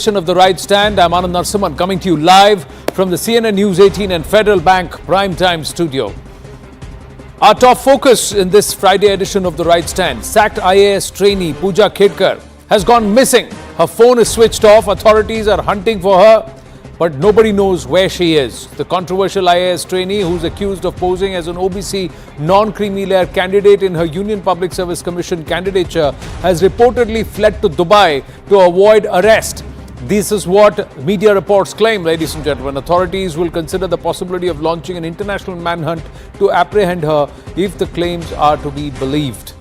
Of the Right Stand. I'm Anand Narsimhan coming to you live from the CNN News 18 and Federal Bank Primetime studio. Our top focus in this Friday edition of the Right Stand: sacked IAS trainee Puja Khedkar has gone missing. Her phone is switched off. Authorities are hunting for her, but nobody knows where she is. The controversial IAS trainee, who's accused of posing as an OBC non-creamy layer candidate in her Union Public Service Commission candidature, has reportedly fled to Dubai to avoid arrest. This is what media reports claim, ladies and gentlemen. Authorities will consider the possibility of launching an international manhunt to apprehend her if the claims are to be believed.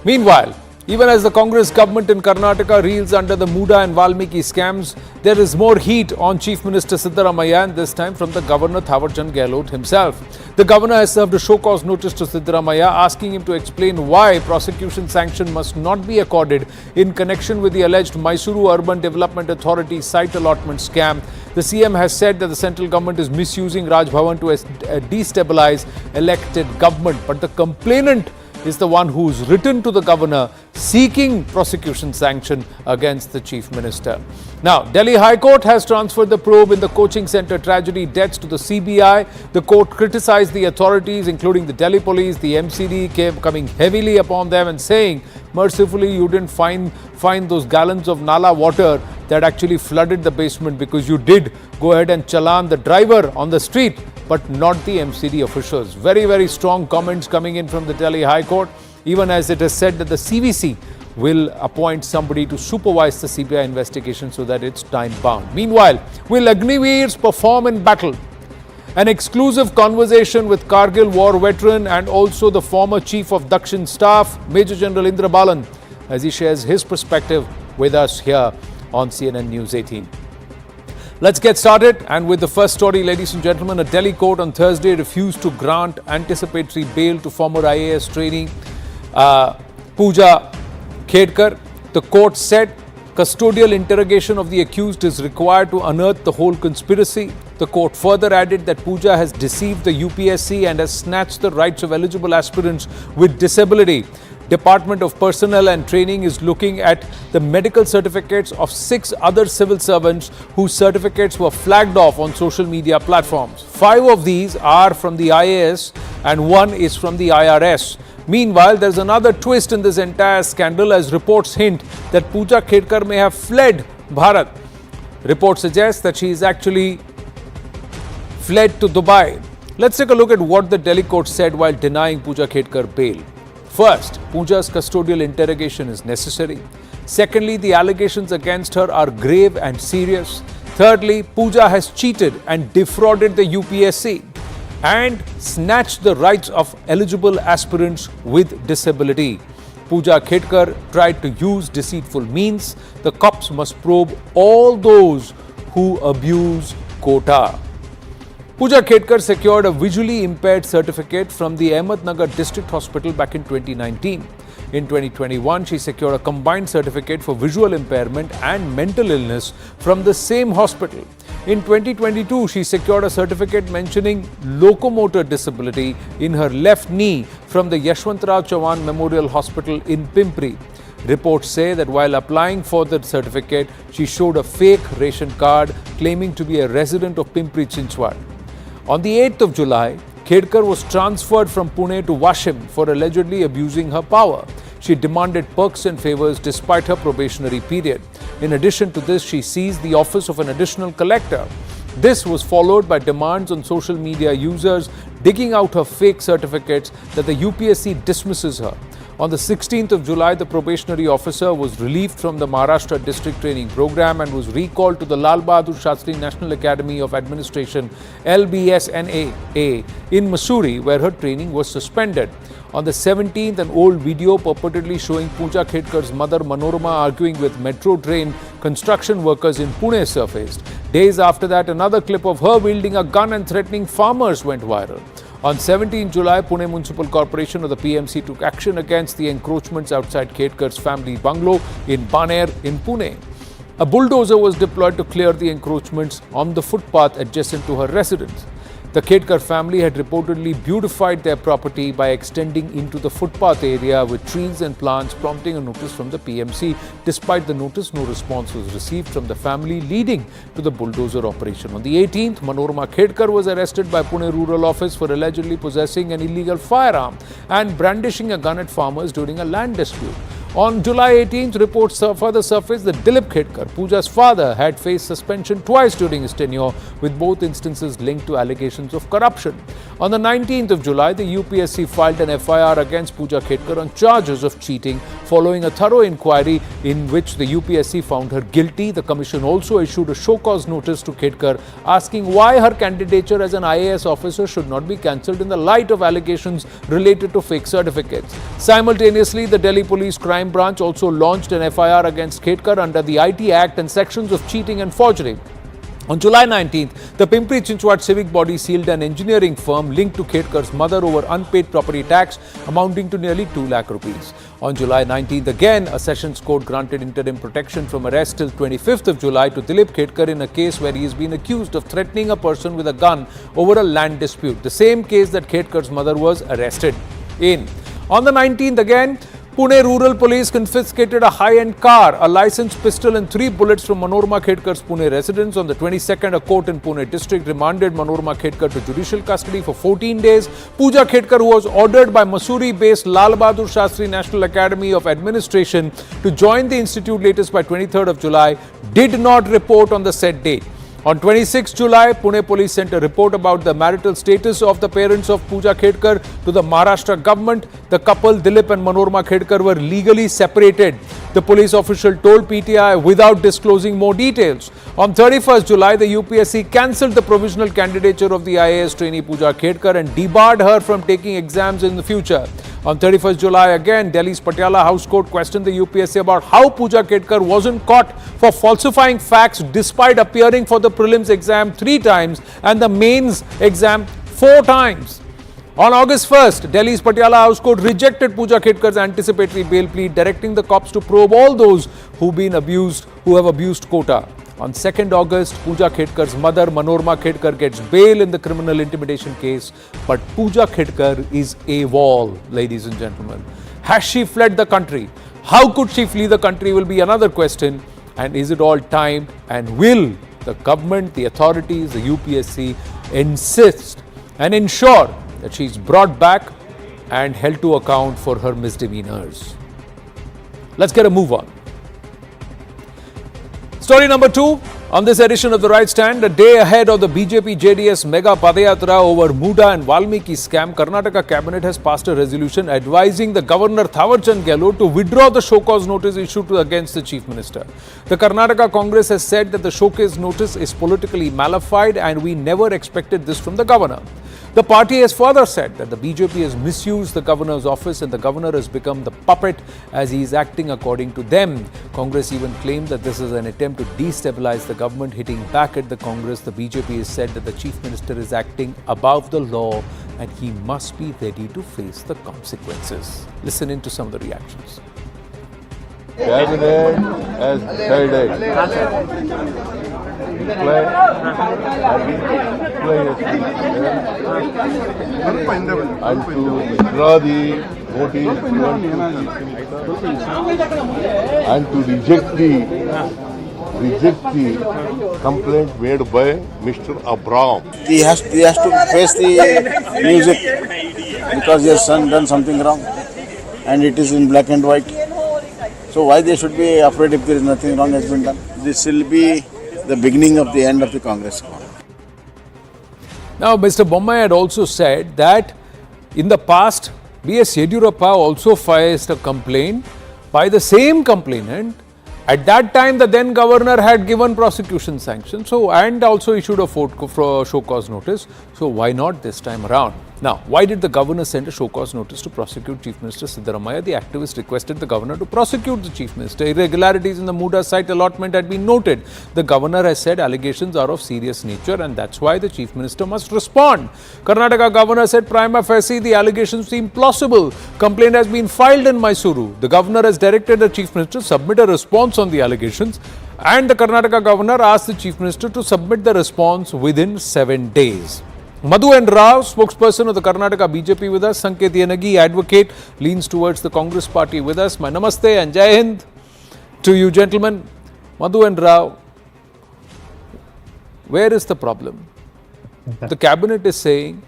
Meanwhile, even as the Congress government in Karnataka reels under the Muda and Valmiki scams, there is more heat on Chief Minister Siddaramaiah, and this time from the Governor Thawarchand Gehlot himself. The Governor has served a show-cause notice to Siddaramaiah, asking him to explain why prosecution sanction must not be accorded in connection with the alleged Mysuru Urban Development Authority site allotment scam. The CM has said that the central government is misusing Raj Bhavan to destabilize elected government, but the complainant is the one who's written to the governor seeking prosecution sanction against the chief minister. Now, Delhi High Court has transferred the probe in the coaching center tragedy deaths to the CBI. The court criticized the authorities, including the Delhi police. The MCD coming heavily upon them and saying, mercifully, you didn't find those gallons of Nala water that actually flooded the basement, because you did go ahead and challan the driver on the street, but not the MCD officials. Very, very strong comments coming in from the Delhi High Court, even as it is said that the CVC will appoint somebody to supervise the CBI investigation so that it's time-bound. Meanwhile, will Agniveers perform in battle? An exclusive conversation with Kargil war veteran and also the former Chief of Dakshin Staff, Major General Indra Balan, as he shares his perspective with us here on CNN News 18. Let's get started, and with the first story, ladies and gentlemen. A Delhi court on Thursday refused to grant anticipatory bail to former IAS trainee Puja Khedkar. The court said custodial interrogation of the accused is required to unearth the whole conspiracy. The court further added that Puja has deceived the UPSC and has snatched the rights of eligible aspirants with disability. Department of Personnel and Training is looking at the medical certificates of 6 other civil servants whose certificates were flagged off on social media platforms. 5 of these are from the IAS and 1 is from the IRS. Meanwhile, there's another twist in this entire scandal, as reports hint that Puja Khedkar may have fled Bharat. Reports suggest that she is actually fled to Dubai. Let's take a look at what the Delhi court said while denying Puja Khedkar bail. First, Puja's custodial interrogation is necessary. Secondly, the allegations against her are grave and serious. Thirdly, Puja has cheated and defrauded the UPSC and snatched the rights of eligible aspirants with disability. Puja Khedkar tried to use deceitful means. The cops must probe all those who abuse quota. Puja Khedkar secured a visually impaired certificate from the Ahmednagar District Hospital back in 2019. In 2021, she secured a combined certificate for visual impairment and mental illness from the same hospital. In 2022, she secured a certificate mentioning locomotor disability in her left knee from the Yashwantrao Chavan Memorial Hospital in Pimpri. Reports say that while applying for the certificate, she showed a fake ration card claiming to be a resident of Pimpri Chinchwad. On the 8th of July, Khedkar was transferred from Pune to Washim for allegedly abusing her power. She demanded perks and favors despite her probationary period. In addition to this, she seized the office of an additional collector. This was followed by demands on social media users digging out her fake certificates that the UPSC dismisses her. On the 16th of July, the probationary officer was relieved from the Maharashtra District Training Program and was recalled to the Lal Bahadur Shastri National Academy of Administration (LBSNAA) in Mussoorie, where her training was suspended. On the 17th, an old video purportedly showing Puja Khedkar's mother Manorama arguing with metro train construction workers in Pune surfaced. Days after that, another clip of her wielding a gun and threatening farmers went viral. On 17 July, Pune Municipal Corporation of the PMC took action against the encroachments outside Khedkar's family bungalow in Baner in Pune. A bulldozer was deployed to clear the encroachments on the footpath adjacent to her residence. The Khedkar family had reportedly beautified their property by extending into the footpath area with trees and plants, prompting a notice from the PMC. Despite the notice, no response was received from the family, leading to the bulldozer operation. On the 18th, Manorama Khedkar was arrested by Pune Rural Office for allegedly possessing an illegal firearm and brandishing a gun at farmers during a land dispute. On July 18th, reports further surfaced that Dilip Khedkar, Pooja's father, had faced suspension twice during his tenure, with both instances linked to allegations of corruption. On the 19th of July, the UPSC filed an FIR against Puja Khedkar on charges of cheating. Following a thorough inquiry in which the UPSC found her guilty, the Commission also issued a show-cause notice to Khedkar asking why her candidature as an IAS officer should not be cancelled in the light of allegations related to fake certificates. Simultaneously, the Delhi Police Crime Branch also launched an FIR against Khedkar under the IT Act and sections of cheating and forgery. On July 19th, the Pimpri-Chinchwad civic body sealed an engineering firm linked to Khedkar's mother over unpaid property tax amounting to nearly 2 lakh rupees. On July 19th, again, a sessions court granted interim protection from arrest till 25th of July to Dilip Khedkar in a case where he has been accused of threatening a person with a gun over a land dispute, the same case that Khedkar's mother was arrested in. On the 19th, again, Pune Rural Police confiscated a high-end car, a licensed pistol and 3 bullets from Manorama Khedkar's Pune residence. On the 22nd, a court in Pune district remanded Manorama Khedkar to judicial custody for 14 days. Puja Khedkar, who was ordered by Mussoorie-based Lal Bahadur Shastri National Academy of Administration to join the institute latest by 23rd of July, did not report on the said date. On 26 July, Pune police sent a report about the marital status of the parents of Puja Khedkar to the Maharashtra government. The couple, Dilip and Manorama Khedkar, were legally separated. The police official told PTI without disclosing more details. On 31st July, the UPSC cancelled the provisional candidature of the IAS Trainee Pooja Khedkar and debarred her from taking exams in the future. On 31st July, again, Delhi's Patiala House Court questioned the UPSC about how Puja Khedkar wasn't caught for falsifying facts despite appearing for the prelims exam 3 times and the mains exam 4 times. On August 1st, Delhi's Patiala House Court rejected Puja Khedkar's anticipatory bail plea, directing the cops to probe all those who have abused quota. On 2nd August, Puja Khedkar's mother, Manorama Khedkar, gets bail in the criminal intimidation case. But Puja Khedkar is AWOL, ladies and gentlemen. Has she fled the country? How could she flee the country will be another question. And is it all timed? And will the government, the authorities, the UPSC insist and ensure that she is brought back and held to account for her misdemeanors? Let's get a move on. Story number 2 on this edition of The Right Stand. A day ahead of the BJP-JDS mega Padayatra over Muda and Valmiki scam, Karnataka cabinet has passed a resolution advising the Governor Thawarchand Gehlot to withdraw the show-cause notice issued against the Chief Minister. The Karnataka Congress has said that the showcase notice is politically malified and we never expected this from the Governor. The party has further said that the BJP has misused the governor's office and the governor has become the puppet as he is acting according to them. Congress even claimed that this is an attempt to destabilize the government. Hitting back at the Congress, the BJP has said that the Chief Minister is acting above the law and he must be ready to face the consequences. Listen in to some of the reactions. Cabinet has decided and to withdraw the notice and to reject the complaint made by Mr. Abraham. He has to face the music because he has done something wrong and it is in black and white. So why they should be afraid if there is nothing wrong has been done? This will be the beginning of the end of the Congress. Now, Mr. Bommai had also said that in the past, B.S. Yediyurappa also faced a complaint by the same complainant. At that time, the then governor had given prosecution sanction, and also issued a show-cause notice. So why not this time around? Now, why did the governor send a show-cause notice to prosecute Chief Minister Siddaramaiah? The activist requested the governor to prosecute the Chief Minister. Irregularities in the Muda site allotment had been noted. The governor has said allegations are of serious nature and that's why the Chief Minister must respond. Karnataka governor said prima facie the allegations seem plausible. Complaint has been filed in Mysuru. The governor has directed the Chief Minister to submit a response on the allegations, and the Karnataka governor asked the Chief Minister to submit the response within 7 days. Madhu and Rao, spokesperson of the Karnataka BJP with us. Sanket Yanagi, advocate, leans towards the Congress party with us. My namaste and Jai Hind to you gentlemen. Madhu and Rao, where is the problem? The cabinet is saying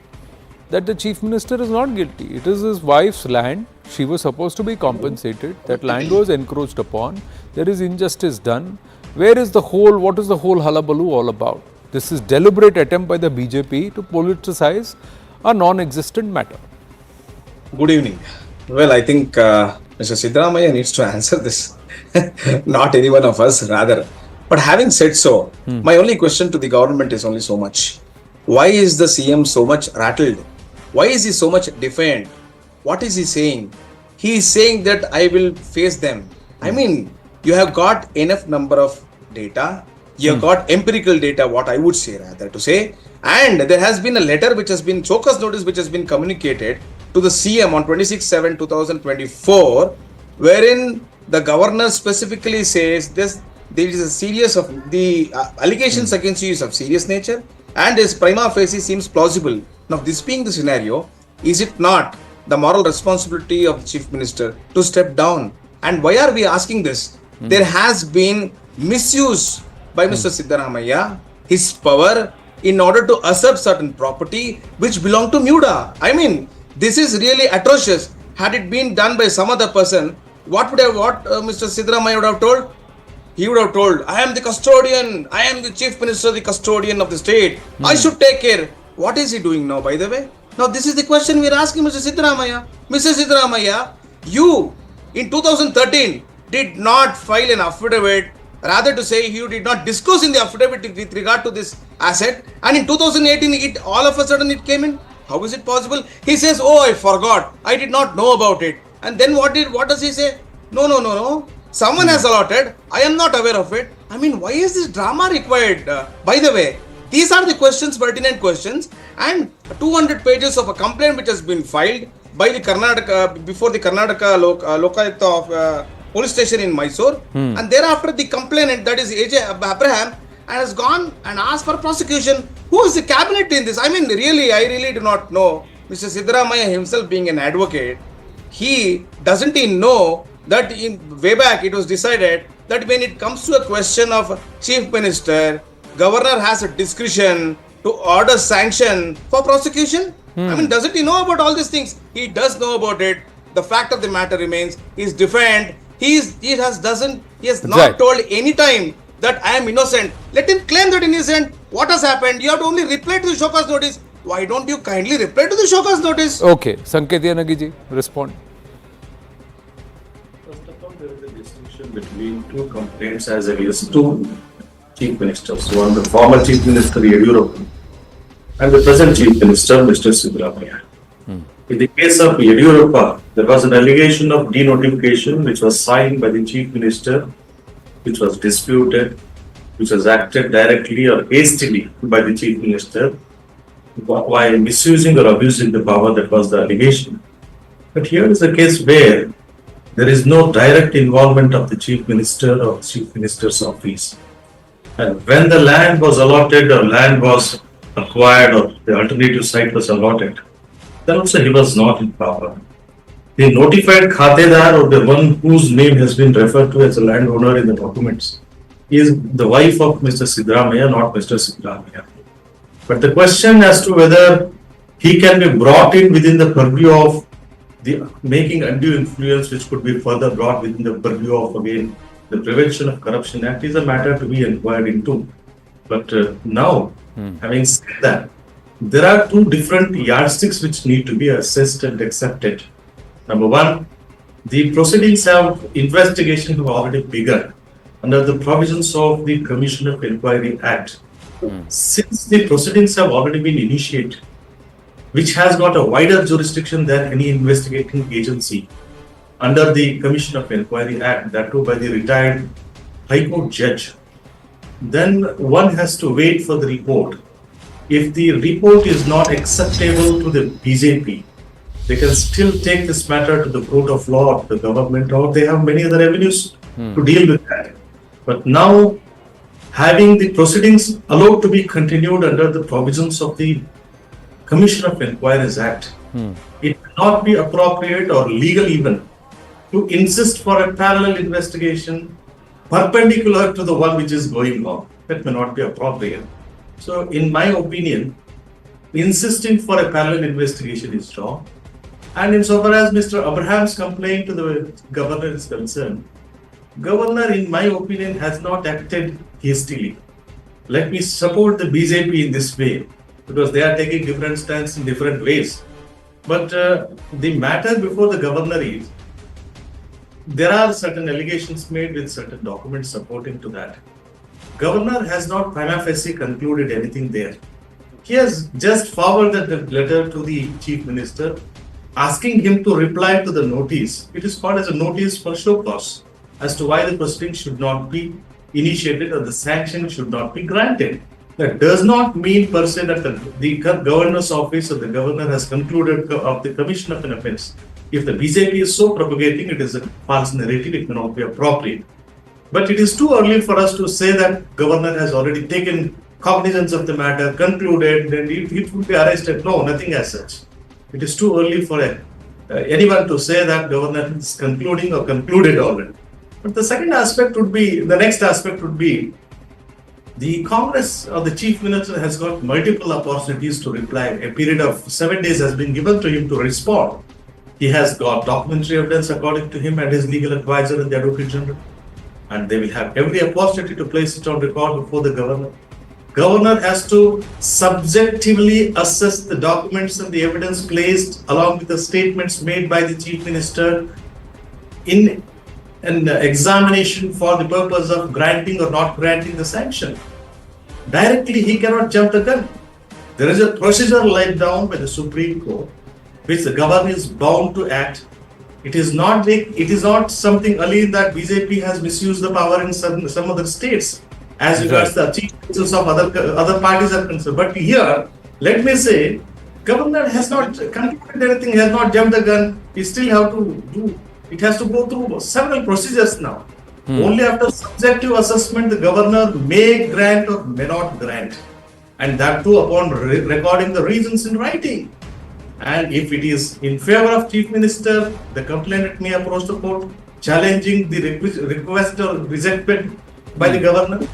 that the chief minister is not guilty. It is his wife's land. She was supposed to be compensated. That land was encroached upon. There is injustice done. What is the whole hullabaloo all about? This is deliberate attempt by the BJP to politicize a non-existent matter. Good evening. Well, I think Mr. Siddaramaiah needs to answer this. Not any one of us, rather. But having said so, my only question to the government is only so much. Why is the CM so much rattled? Why is he so much defiant? What is he saying? He is saying that I will face them. I mean, you have got enough number of data. You have got empirical data, what I would say rather to say. And there has been a letter which has been, Chokas notice which has been communicated to the CM on 26/7/2024, wherein the governor specifically says this, there is a series of the allegations against you is of serious nature and is prima facie seems plausible. Now, this being the scenario, is it not the moral responsibility of the chief minister to step down? And why are we asking this? There has been misuse by Mr. Siddaramaiah, his power in order to usurp certain property which belong to MUDA. I mean, this is really atrocious. Had it been done by some other person, what Mr. Siddaramaiah would have told? He would have told, I am the custodian, I am the chief minister, the custodian of the state. I should take care. What is he doing now, by the way? Now, this is the question we are asking Mr. Siddaramaiah. Mr. Siddaramaiah, you in 2013 did not file an affidavit, rather to say you did not disclose in the affidavit with regard to this asset, and in 2018 all of a sudden it came in. How is it possible? He says, oh, I forgot, I did not know about it. And then what does he say? No. Someone has allotted, I am not aware of it. I mean, why is this drama required? By the way, these are the questions, pertinent questions, and 200 pages of a complaint which has been filed by the Karnataka, before the Karnataka Lokayukta of police station in Mysore, and thereafter the complainant, that is AJ Abraham, has gone and asked for prosecution. Who is the cabinet in this? I mean, I really do not know. Mr. Siddaramaiah himself being an advocate, doesn't he know that way back it was decided that when it comes to a question of chief minister, governor has a discretion to order sanction for prosecution? I mean, doesn't he know about all these things? He does know about it. The fact of the matter remains, he is defiant. He has not told any time that I am innocent. Let him claim that innocent. What has happened? You have to only reply to the Shokas notice. Why don't you kindly reply to the Shokas notice? Okay, Sanket Yanagi ji, respond. First of all, there is a distinction between two complaints as against two chief ministers. One, the former chief minister Yediyurappa, and the present chief minister, Mr. Siddaramaiah. In the case of Yediyurappa, there was an allegation of denotification which was signed by the chief minister, which was disputed, which was acted directly or hastily by the chief minister while misusing or abusing the power. That was the allegation. But here is a case where there is no direct involvement of the chief minister or chief minister's office. And when the land was allotted or land was acquired or the alternative site was allotted, then also he was not in power. The notified khatedar, or the one whose name has been referred to as a landowner in the documents, is the wife of Mr. Siddaramaiah, not Mr. Siddaramaiah. But the question as to whether he can be brought in within the purview of the making undue influence, which could be further brought within the purview of, again, the Prevention of Corruption Act, is a matter to be inquired into. But now, having said that, there are two different yardsticks which need to be assessed and accepted. Number one, the proceedings of investigation have already begun under the provisions of the Commission of Inquiry Act. Since the proceedings have already been initiated, which has got a wider jurisdiction than any investigating agency under the Commission of Inquiry Act, that too by the retired High Court judge, then one has to wait for the report. If the report is not acceptable to the BJP, they can still take this matter to the court of law of the government, or they have many other avenues to deal with that. But now, having the proceedings allowed to be continued under the provisions of the Commission of Inquiries Act, it will not be appropriate or legal even to insist for a parallel investigation perpendicular to the one which is going on. That may not be appropriate. So, in my opinion, insisting for a parallel investigation is wrong. And insofar as Mr. Abraham's complaint to the governor is concerned, governor, in my opinion, has not acted hastily. Let me support the BJP in this way, because they are taking different stands in different ways. But the matter before the governor is, there are certain allegations made with certain documents supporting to that. Governor has not prima facie concluded anything there. He has just forwarded the letter to the chief minister, asking him to reply to the notice. It is called as a notice for show cause as to why the proceeding should not be initiated or the sanction should not be granted. That does not mean per se that the governor's office or the governor has concluded of the commission of an offence. If the BJP is so propagating, it is a false narrative, it may not be appropriate. But it is too early for us to say that governor has already taken cognizance of the matter, concluded, and it would be arrested. No, nothing as such. It is too early for anyone to say that governor is concluding or concluded already. But the next aspect would be, the Congress or the chief minister has got multiple opportunities to reply. A period of 7 days has been given to him to respond. He has got documentary evidence according to him and his legal advisor and the Advocate General. And they will have every opportunity to place it on record before the governor. Governor has to subjectively assess the documents and the evidence placed along with the statements made by the chief minister in an examination for the purpose of granting or not granting the sanction. Directly, he cannot jump the gun. There is a procedure laid down by the Supreme Court, which the governor is bound to act. It is not something early that BJP has misused the power in some other states as regards the chief ministers of other parties are concerned. But here, let me say, governor has not concluded anything, he has not jumped the gun. He still have to do. It has to go through several procedures now. Only after subjective assessment, the governor may grant or may not grant. And that too upon recording the reasons in writing. And if it is in favor of chief minister, the complainant may approach the court challenging the request or rejected by the governor.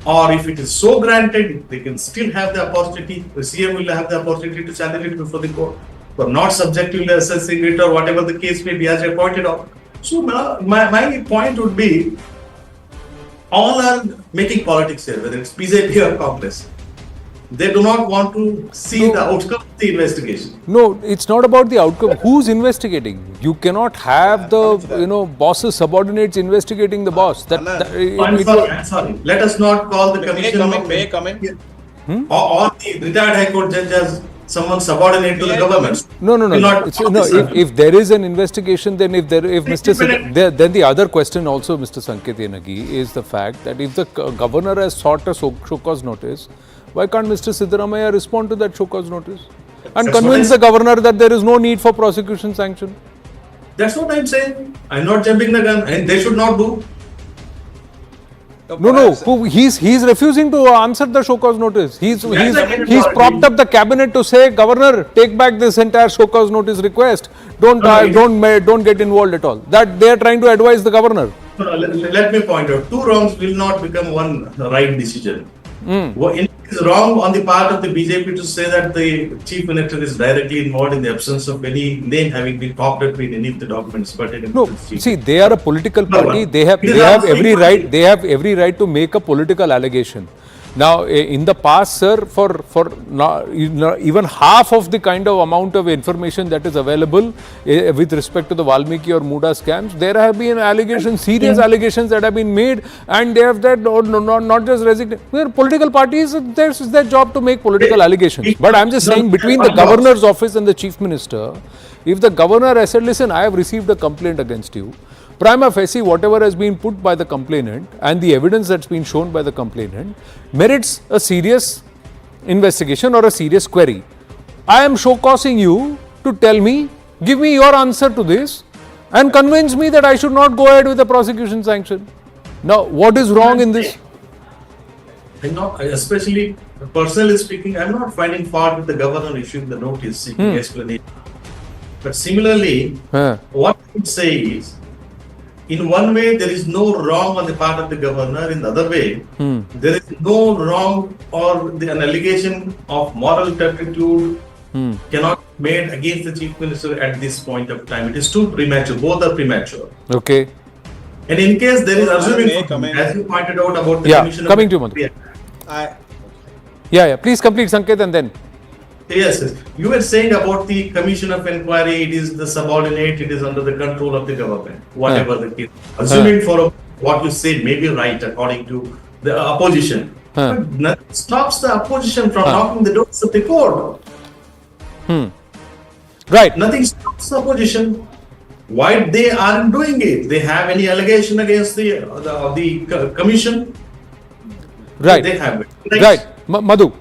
Or if it is so granted, they can still have the opportunity, the CM will have the opportunity to challenge it before the court, but not subjectively assessing it or whatever the case may be, as I pointed out. So my point would be, all are making politics here, whether it's BJP or Congress. They do not want to see the outcome of the investigation. No, it's not about the outcome. Who's investigating? You cannot have the bosses, subordinates investigating the boss. I'm sorry. Let us not call the commission. May I come in? Or the retired High Court judge as someone subordinate to the government. No. If there is an investigation, then then the other question also, Mr. Sanket Yenagi, is the fact that if the governor has sought a show cause notice, why can't Mr. Siddaramaiah respond to that show cause notice and convince the governor that there is no need for prosecution sanction? That's what I'm saying. I'm not jumping the gun, and they should not do. No. He's refusing to answer the show cause notice. He's propped up the cabinet to say, Governor, take back this entire show cause notice request. Don't get involved at all. That they are trying to advise the governor. Let me point out, two wrongs will not become one right decision. It is wrong on the part of the BJP to say that the chief minister is directly involved in the absence of any name having been popped up in any of the documents. But see, they are a political party. They have every right. They have every right to make a political allegation. Now, in the past, sir, for even half of the kind of amount of information that is available with respect to the Valmiki or Muda scams, there have been allegations, serious allegations that have been made, and they have that not just resigned. They're political parties. It's their job to make political allegations. But I'm just saying, between the governor's office and the chief minister, if the governor has said, listen, I have received a complaint against you, prima facie, whatever has been put by the complainant and the evidence that's been shown by the complainant merits a serious investigation or a serious query. I am show-causing you to tell me, give me your answer to this and convince me that I should not go ahead with the prosecution sanction. Now, what is wrong in this? I'm not, especially personally speaking, I'm not finding fault with the governor issuing the notice seeking explanation. But similarly, what I would say is, in one way, there is no wrong on the part of the governor. In the other way, there is no wrong or an allegation of moral turpitude cannot be made against the chief minister at this point of time. It is too premature. Both are premature. Okay. And in case there is assuming, as you pointed out about the commission. Coming to you, Madhu. Please complete, Sanket, and then. Yes. You were saying about the commission of inquiry, it is the subordinate, it is under the control of the government, whatever the case. Assuming for what you say may be right according to the opposition. But nothing stops the opposition from knocking the doors of the court. Right. Nothing stops the opposition. Why they aren't doing it? They have any allegation against the commission? Right. They have it. Right. Madhu.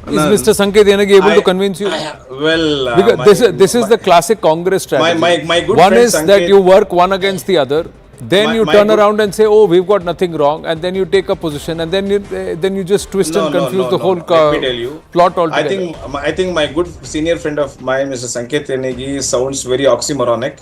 Is Mr. Sanket Yanagi able to convince you? Because this is the classic Congress strategy. My good one friend is Sanket, that you work one against the other, then you turn around and say, oh, we've got nothing wrong, and then you take a position, and then you just twist and confuse the whole Let me tell you, plot altogether. I think my good senior friend of mine, Mr. Sanket Yanagi, sounds very oxymoronic.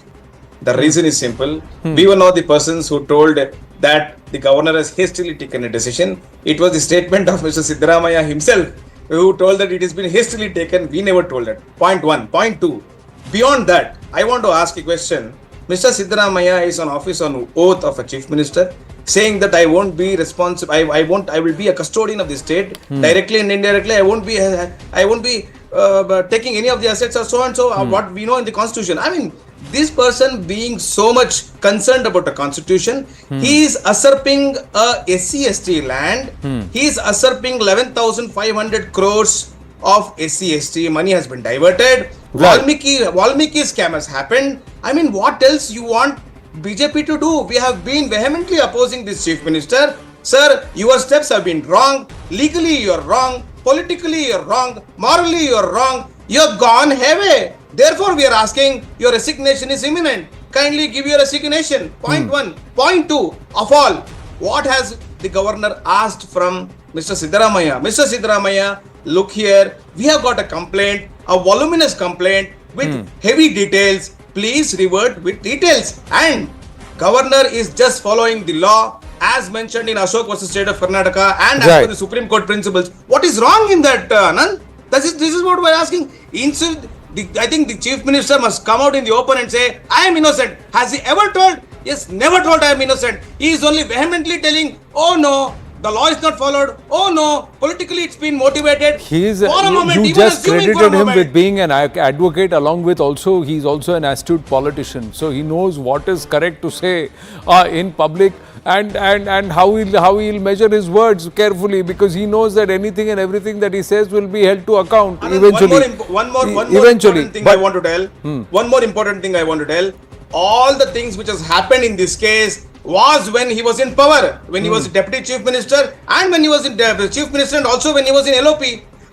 The reason is simple. We were not the persons who told that the governor has hastily taken a decision. It was the statement of Mr. Siddaramaiah himself who told that it has been hastily taken. We never told that. Point one. Point two. Beyond that, I want to ask a question. Mr. Siddaramaiah is on office on oath of a chief minister, saying that I won't be responsible. I will be a custodian of the state directly and indirectly. I won't be taking any of the assets or so and so. What we know in the constitution. I mean, this person being so much concerned about the constitution, he is usurping a SC/ST land. He is usurping 11,500 crores of SC/ST. Money has been diverted. Right. Valmiki scam has happened. I mean, what else you want BJP to do? We have been vehemently opposing this chief minister. Sir, your steps have been wrong. Legally, you are wrong. Politically, you are wrong. Morally, you are wrong. You have gone heavy. Therefore, we are asking, your resignation is imminent. Kindly give your resignation. Point one. Point two, of all, what has the governor asked from Mr. Siddaramaiah? Mr. Siddaramaiah, look here, we have got a complaint, a voluminous complaint with heavy details. Please revert with details. And governor is just following the law as mentioned in Ashok versus State of Karnataka and as per the Supreme Court principles. What is wrong in that, Anand? This is what we are asking. I think the chief minister must come out in the open and say, I am innocent. Has he ever told? Yes, never told I am innocent. He is only vehemently telling, oh no, the law is not followed. Oh no, politically it's been motivated. You just credited him with being an advocate, along with also, he's also an astute politician. So he knows what is correct to say in public and how he'll measure his words carefully, because he knows that anything and everything that he says will be held to account eventually. One more important thing I want to tell. One more important thing I want to tell. All the things which has happened in this case was when he was in power, when he was deputy chief minister, and when he was in chief minister, and also when he was in LOP.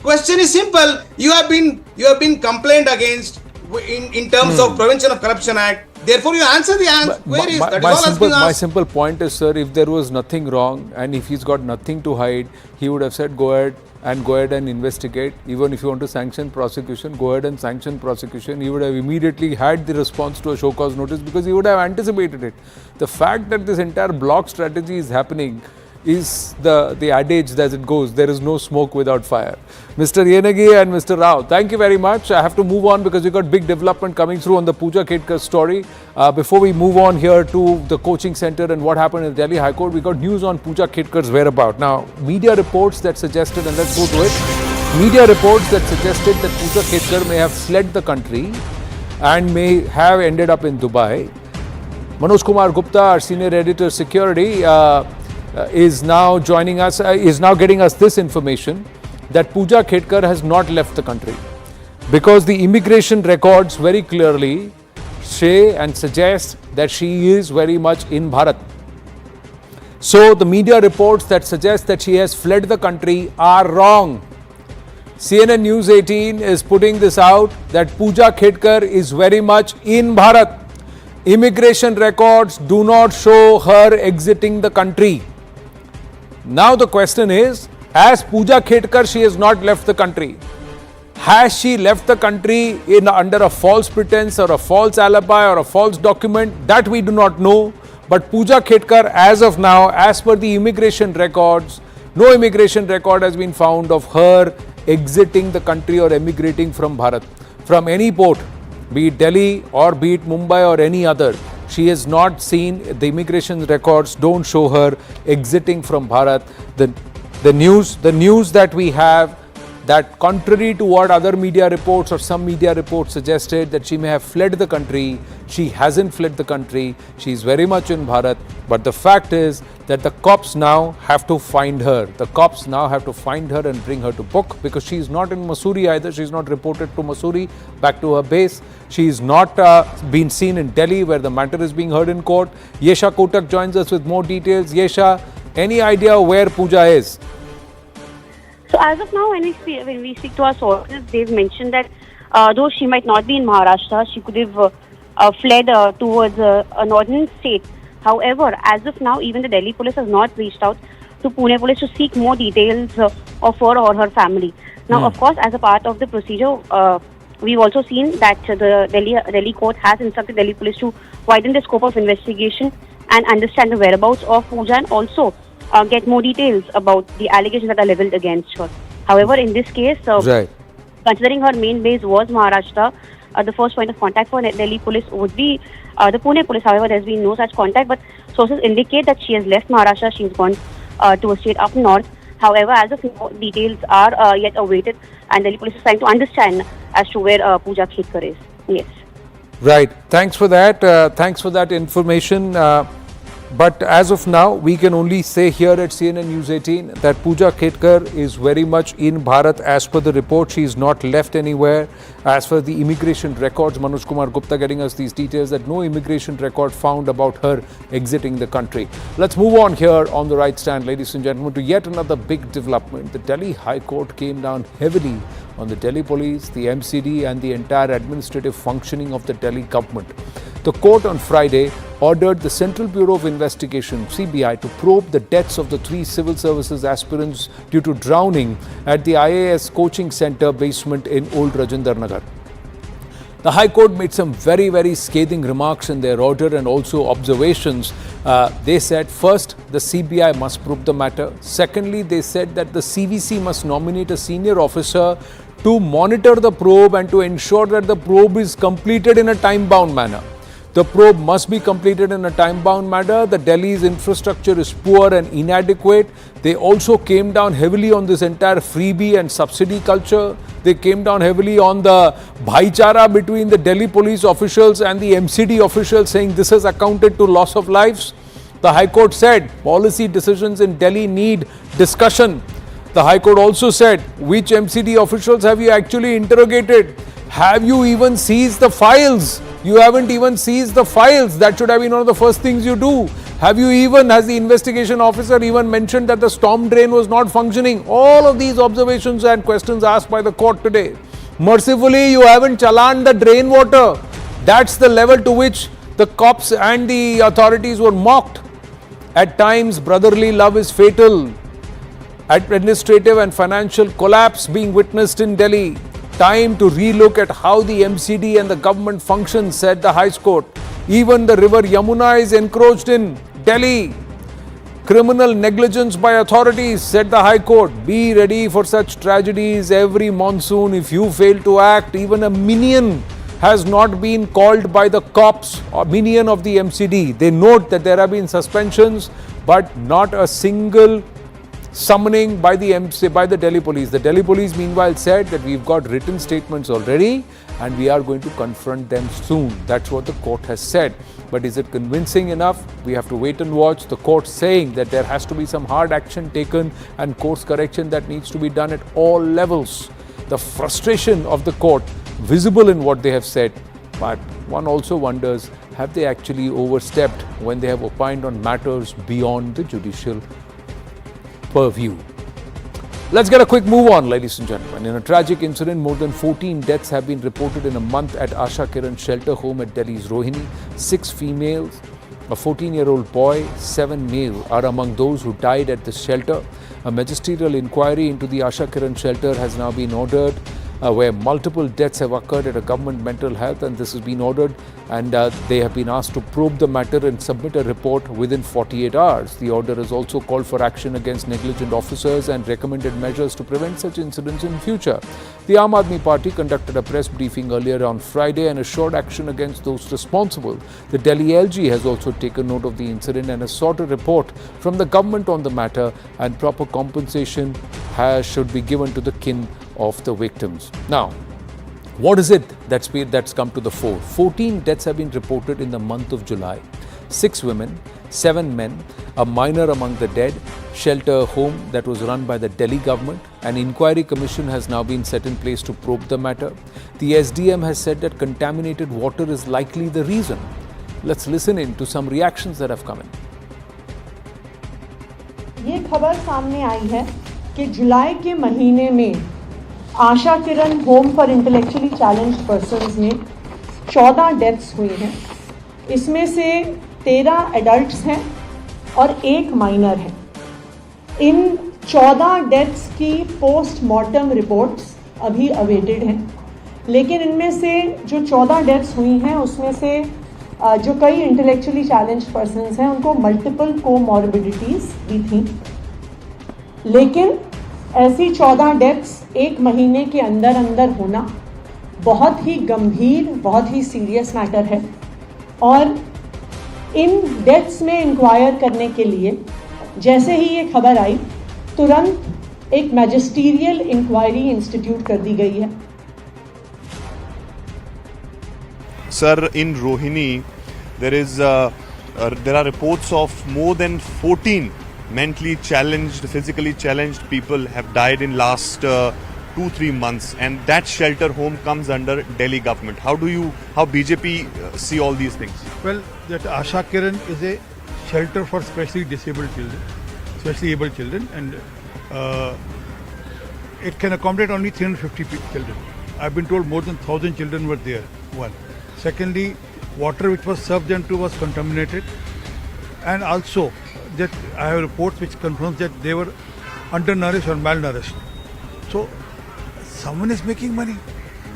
Question is simple. You have been complained against in terms of Prevention of Corruption Act. Therefore, you answer the queries. My simple point is, sir, if there was nothing wrong and if he's got nothing to hide, he would have said, go ahead and investigate. Even if you want to sanction prosecution, go ahead and sanction prosecution. He would have immediately had the response to a show cause notice, because he would have anticipated it. The fact that this entire block strategy is happening is the adage that it goes, there is no smoke without fire. Mr. Yanagi and Mr. Rao, thank you very much. I have to move on because we got big development coming through on the Puja Khedkar story. Before we move on here to the coaching center and what happened in Delhi High Court, we got news on Puja Khedkar's whereabouts. Now, media reports that suggested, and let's go to it, media reports that suggested that Puja Khedkar may have fled the country and may have ended up in Dubai. Manoj Kumar Gupta, our senior editor security, is now joining us, is now getting us this information that Puja Khedkar has not left the country, because the immigration records very clearly say and suggest that she is very much in Bharat. So the media reports that suggest that she has fled the country are wrong. CNN News 18 is putting this out that Puja Khedkar is very much in Bharat. Immigration records do not show her exiting the country. Now the question is, as Puja Khedkar, she has not left the country. Has she left the country under a false pretense or a false alibi or a false document? That we do not know. But Puja Khedkar, as of now, as per the immigration records, no immigration record has been found of her exiting the country or emigrating from Bharat, from any port, be it Delhi or be it Mumbai or any other. She has not seen, the immigration records don't show her exiting from Bharat. The news that we have, that contrary to what other media reports or some media reports suggested, that she may have fled the country, she hasn't fled the country, she is very much in Bharat. But the fact is that the cops now have to find her. The cops now have to find her and bring her to book, because she is not in Mussoorie either. She is not reported to Mussoorie, back to her base. She is not been seen in Delhi, where the matter is being heard in court. Yesha Kotak joins us with more details. Yesha, any idea where Puja is? So as of now, when we speak to our sources, they've mentioned that though she might not be in Maharashtra, she could have fled towards a northern state. However, as of now, even the Delhi police has not reached out to Pune police to seek more details of her or her family. Now, of course, as a part of the procedure, we've also seen that the Delhi court has instructed Delhi police to widen the scope of investigation and understand the whereabouts of Pooja, and also get more details about the allegations that are leveled against her. However, in this case, considering her main base was Maharashtra, the first point of contact for Delhi police would be the Pune police. However, there has been no such contact, but sources indicate that she has left Maharashtra, she has gone to a state up north. However, as of now, details are yet awaited, and Delhi police is trying to understand as to where Puja Khedkar is. Yes. Right. Thanks for that. Thanks for that information. But as of now, we can only say here at CNN News 18 that Puja Khedkar is very much in Bharat. As per the report, she is not left anywhere. As for the immigration records, Manoj Kumar Gupta getting us these details that no immigration record found about her exiting the country. Let's move on here on the right stand, ladies and gentlemen, to yet another big development. The Delhi High Court came down heavily on the Delhi police, the MCD and the entire administrative functioning of the Delhi government. The court on Friday ordered the Central Bureau of Investigation, CBI, to probe the deaths of the 3 civil services aspirants due to drowning at the IAS coaching center basement in Old Rajendra Nagar. The High Court made some very, very scathing remarks in their order and also observations. They said, first, the CBI must probe the matter. Secondly, they said that the CVC must nominate a senior officer to monitor the probe and to ensure that the probe is completed in a time-bound manner. The probe must be completed in a time-bound manner. The Delhi's infrastructure is poor and inadequate. They also came down heavily on this entire freebie and subsidy culture. They came down heavily on the bhaichara between the Delhi police officials and the MCD officials, saying this has accounted to loss of lives. The High Court said policy decisions in Delhi need discussion. The High Court also said, which MCD officials have you actually interrogated? Have you even seized the files? You haven't even seized the files. That should have been one of the first things you do. Have you even, has the investigation officer even mentioned that the storm drain was not functioning? All of these observations and questions asked by the court today. Mercifully, you haven't challaned the drain water. That's the level to which the cops and the authorities were mocked. At times, brotherly love is fatal. Administrative and financial collapse being witnessed in Delhi. Time to relook at how the MCD and the government functions, said the High Court. Even the river Yamuna is encroached in Delhi. Criminal negligence by authorities, said the High Court. Be ready for such tragedies every monsoon. If you fail to act, even a minion has not been called by the cops or minion of the MCD. They note that there have been suspensions, but not a single summoning by the Delhi police. The Delhi police meanwhile said that we've got written statements already and we are going to confront them soon. That's what the court has said. But is it convincing enough? We have to wait and watch. The court saying that there has to be some hard action taken and course correction that needs to be done at all levels. The frustration of the court visible in what they have said. But one also wonders, have they actually overstepped when they have opined on matters beyond the judicial purview? Let's get a quick move on, ladies and gentlemen. In a tragic incident, more than 14 deaths have been reported in a month at Asha Kiran shelter home at Delhi's Rohini. 6 females A 14-year-old boy, 7 male are among those who died at this shelter. A magisterial inquiry into the Asha Kiran shelter has now been ordered, where multiple deaths have occurred at a government mental health, and this has been ordered, and they have been asked to probe the matter and submit a report within 48 hours. The order has also called for action against negligent officers and recommended measures to prevent such incidents in future. The Aam Aadmi Party conducted a press briefing earlier on Friday and assured action against those responsible. The Delhi LG has also taken note of the incident and has sought a report from the government on the matter, and proper compensation should be given to the kin of the victims. Now, what is it that's come to the fore? 14 deaths have been reported in the month of July. 6 women, 7 men, a minor among the dead. Shelter home that was run by the Delhi government. An inquiry commission has now been set in place to probe the matter. The SDM has said that contaminated water is likely the reason. Let's listen in to some reactions that have come in. ये खबर सामने आई है कि जुलाई के महीने में Asha Kiran home for intellectually challenged persons में 14 deaths हुई हैं. इसमें से 13 एडल्ट्स हैं और 1 माइनर है. इन 14 डेथ्स की पोस्टमार्टम रिपोर्ट्स अभी अवेटेड हैं, लेकिन इनमें से जो 14 डेथ्स हुई हैं उसमें से जो कई इंटेलेक्चुअली चैलेंज्ड पर्सन्स हैं उनको मल्टीपल कोमॉर्बिडिटीज़ भी थी. लेकिन ऐसी 14 डेथ्स एक महीने के अंदर होना बहुत ही गंभीर, बहुत ही सीरियस मैटर है. और इन डेथ्स में इंक्वायर करने के लिए जैसे ही ये खबर आई तुरंत एक मैजिस्टीरियल इंक्वायरी इंस्टीट्यूट कर दी गई है. Sir, in Rohini, there are reports of more than 14 mentally challenged, physically challenged people have died in last 2-3 months, and that shelter home comes under Delhi government. How BJP see all these things? Well, that Asha Kiran is a shelter for specially disabled children, especially able children, and it can accommodate only 350 children. I've been told more than 1,000 children were there. One. Secondly, water which was served them to was contaminated, and also that I have reports which confirms that they were undernourished or malnourished. So someone is making money,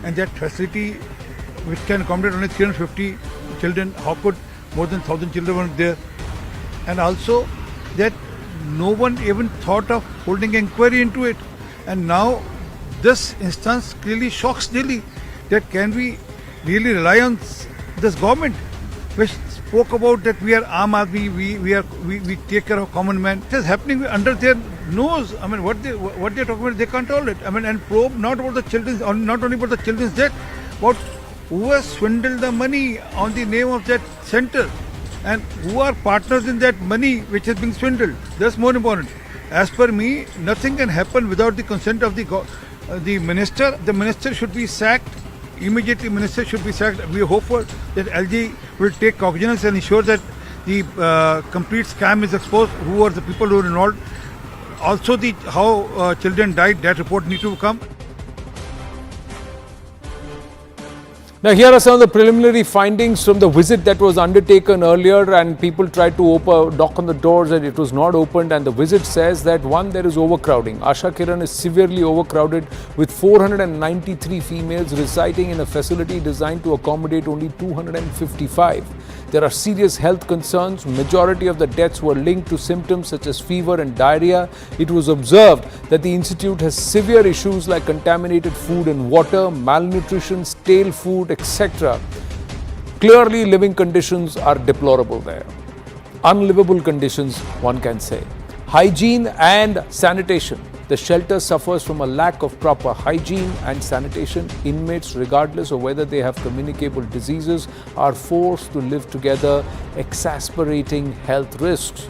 and that facility which can accommodate only 350 children, how could more than 1,000 children were there? And also that no one even thought of holding inquiry into it. And now this instance clearly shocks Delhi. That can we really rely on this government, which spoke about that we are Aam Aadmi, we take care of common man. It is happening under their nose. I mean, what they're talking about, they can't tolerate. I mean, and probe not about the children's, not only about the children's death, but who has swindled the money on the name of that center, and who are partners in that money which is being swindled. That's more important. As per me, nothing can happen without the consent of the minister. The minister should be sacked. Immediately, minister should be sacked. We hope for that LG will take cognizance and ensure that the complete scam is exposed. Who are the people who are involved? Also, how children died. That report needs to come. Now, here are some of the preliminary findings from the visit that was undertaken earlier, and people tried to knock on the doors and it was not opened, and the visit says that one, there is overcrowding. Asha Kiran is severely overcrowded with 493 females residing in a facility designed to accommodate only 255. There are serious health concerns. Majority of the deaths were linked to symptoms such as fever and diarrhea. It was observed that the institute has severe issues like contaminated food and water, malnutrition, stale food, etc. Clearly, living conditions are deplorable there. Unlivable conditions, one can say. Hygiene and sanitation. The shelter suffers from a lack of proper hygiene and sanitation. Inmates, regardless of whether they have communicable diseases, are forced to live together, exasperating health risks.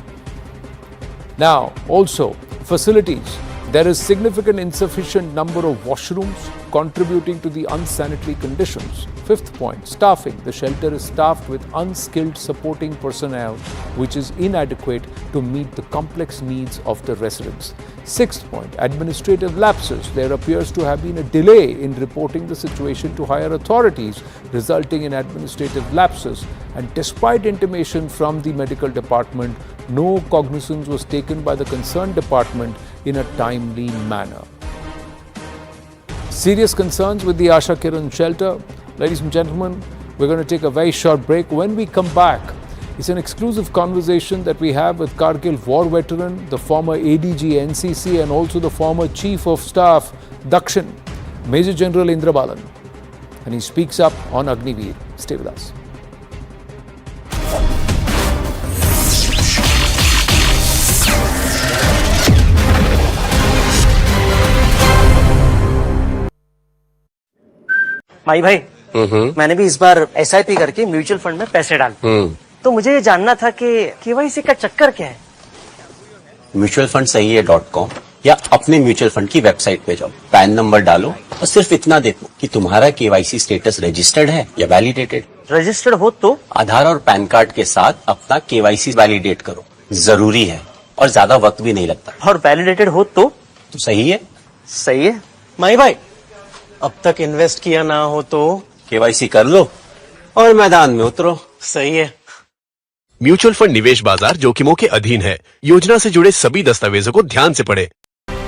Now, also, facilities. There is significant insufficient number of washrooms contributing to the unsanitary conditions. Fifth point, staffing. The shelter is staffed with unskilled supporting personnel, which is inadequate to meet the complex needs of the residents. Sixth point, administrative lapses. There appears to have been a delay in reporting the situation to higher authorities, resulting in administrative lapses. And despite intimation from the medical department, no cognizance was taken by the concerned department in a timely manner. Serious concerns with the Asha Kiran shelter. Ladies and gentlemen, we're going to take a very short break. When we come back, it's an exclusive conversation that we have with Kargil war veteran, the former ADG NCC and also the former Chief of Staff Dakshin, Major General Indra Balan. And he speaks up on Agniveer. Stay with us. माई भाई मैंने भी इस बार SIP करके mutual fund में पैसे डाले तो मुझे ये जानना था कि KYC का चक्कर क्या है। म्यूचुअल फंड सही है .com या अपने म्यूचुअल फंड की वेबसाइट पे जाओ, पैन नंबर डालो और सिर्फ इतना देखो कि तुम्हारा KYC स्टेटस रजिस्टर्ड है या वैलिडेटेड। रजिस्टर्ड हो तो आधार और पैन कार्ड के साथ अपना KYC वैलिडेट करो, जरूरी है और ज्यादा वक्त भी नहीं लगता। और वैलिडेटेड हो तो सही है। सही है माई भाई, अब तक इन्वेस्ट किया ना हो तो KYC कर लो और मैदान में उतरो। सही है। म्यूचुअल फंड निवेश बाजार जोखिमों के अधीन है। योजना से जुड़े सभी दस्तावेजों को ध्यान से पढ़ें।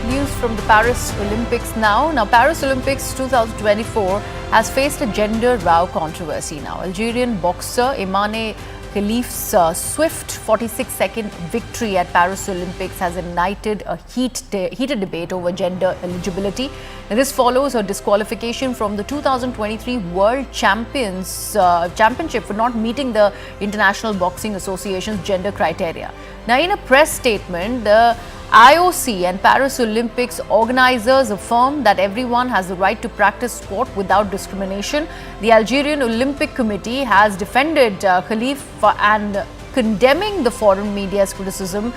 News from the Paris Olympics now. Now, Paris Olympics 2024 has faced a gender row controversy now. Algerian boxer Imane Khalif's swift 46-second victory at Paris Olympics has ignited a heated debate over gender eligibility. And this follows her disqualification from the 2023 World Championship for not meeting the International Boxing Association's gender criteria. Now, in a press statement, the IOC and Paris Olympics organizers affirm that everyone has the right to practice sport without discrimination. The Algerian Olympic Committee has defended Khalif and condemning the foreign media's criticism.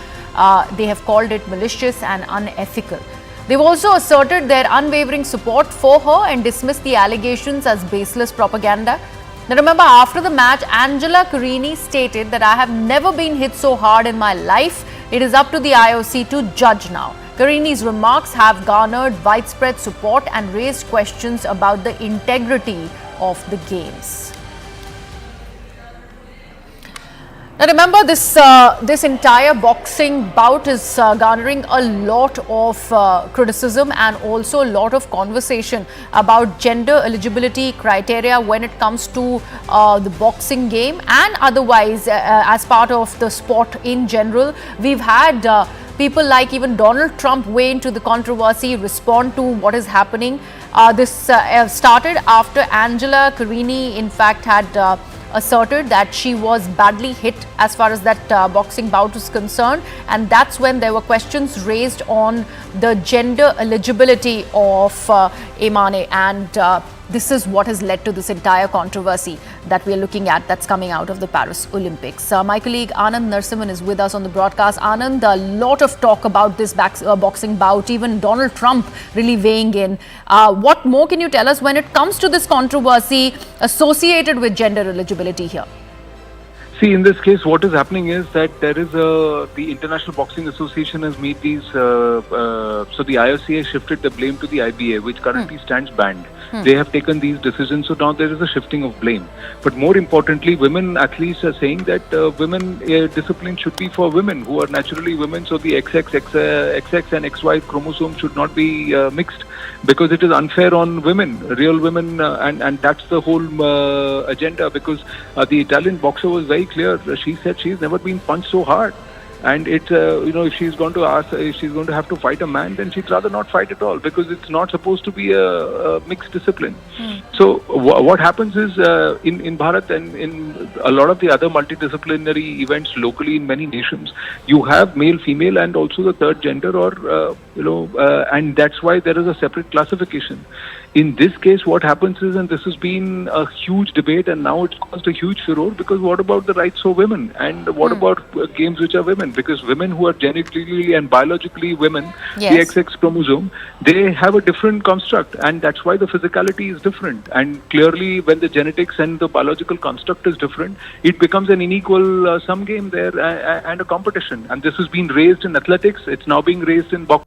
They have called it malicious and unethical. They've also asserted their unwavering support for her and dismissed the allegations as baseless propaganda. Now remember, after the match, Angela Carini stated that I have never been hit so hard in my life. It is up to the IOC to judge now. Carini's remarks have garnered widespread support and raised questions about the integrity of the games. Now remember, this entire boxing bout is garnering a lot of criticism and also a lot of conversation about gender eligibility criteria when it comes to the boxing game and otherwise as part of the sport in general. We've had people like even Donald Trump weigh into the controversy, respond to what is happening. This started after Angela Carini in fact had asserted that she was badly hit as far as that boxing bout is concerned, and that's when there were questions raised on the gender eligibility of Imane, and this is what has led to this entire controversy that we are looking at that's coming out of the Paris Olympics. My colleague Anand Narsimhan is with us on the broadcast. Anand, a lot of talk about this boxing bout, even Donald Trump really weighing in. What more can you tell us when it comes to this controversy associated with gender eligibility here? See, in this case, what is happening is that there is the International Boxing Association has made these, so the IOC has shifted the blame to the IBA, which currently stands banned. They have taken these decisions, so now there is a shifting of blame. But more importantly, women athletes are saying that women discipline should be for women who are naturally women, so the XX and XY chromosome should not be mixed, because it is unfair on women, real women, and that's the whole agenda, because the Italian boxer was very clear. She said she's never been punched so hard. And it's, if she's going to have to fight a man, then she'd rather not fight at all, because it's not supposed to be a mixed discipline. So what happens is, in Bharat and in a lot of the other multidisciplinary events locally in many nations, you have male, female, and also the third gender, or and that's why there is a separate classification. In this case, what happens is, and this has been a huge debate, and now it's caused a huge furore, because what about the rights of women? And what about games which are women? Because women who are genetically and biologically women, the XX chromosome, they have a different construct, and that's why the physicality is different. And clearly, when the genetics and the biological construct is different, it becomes an unequal sum game there and a competition. And this has been raised in athletics, it's now being raised in boxing.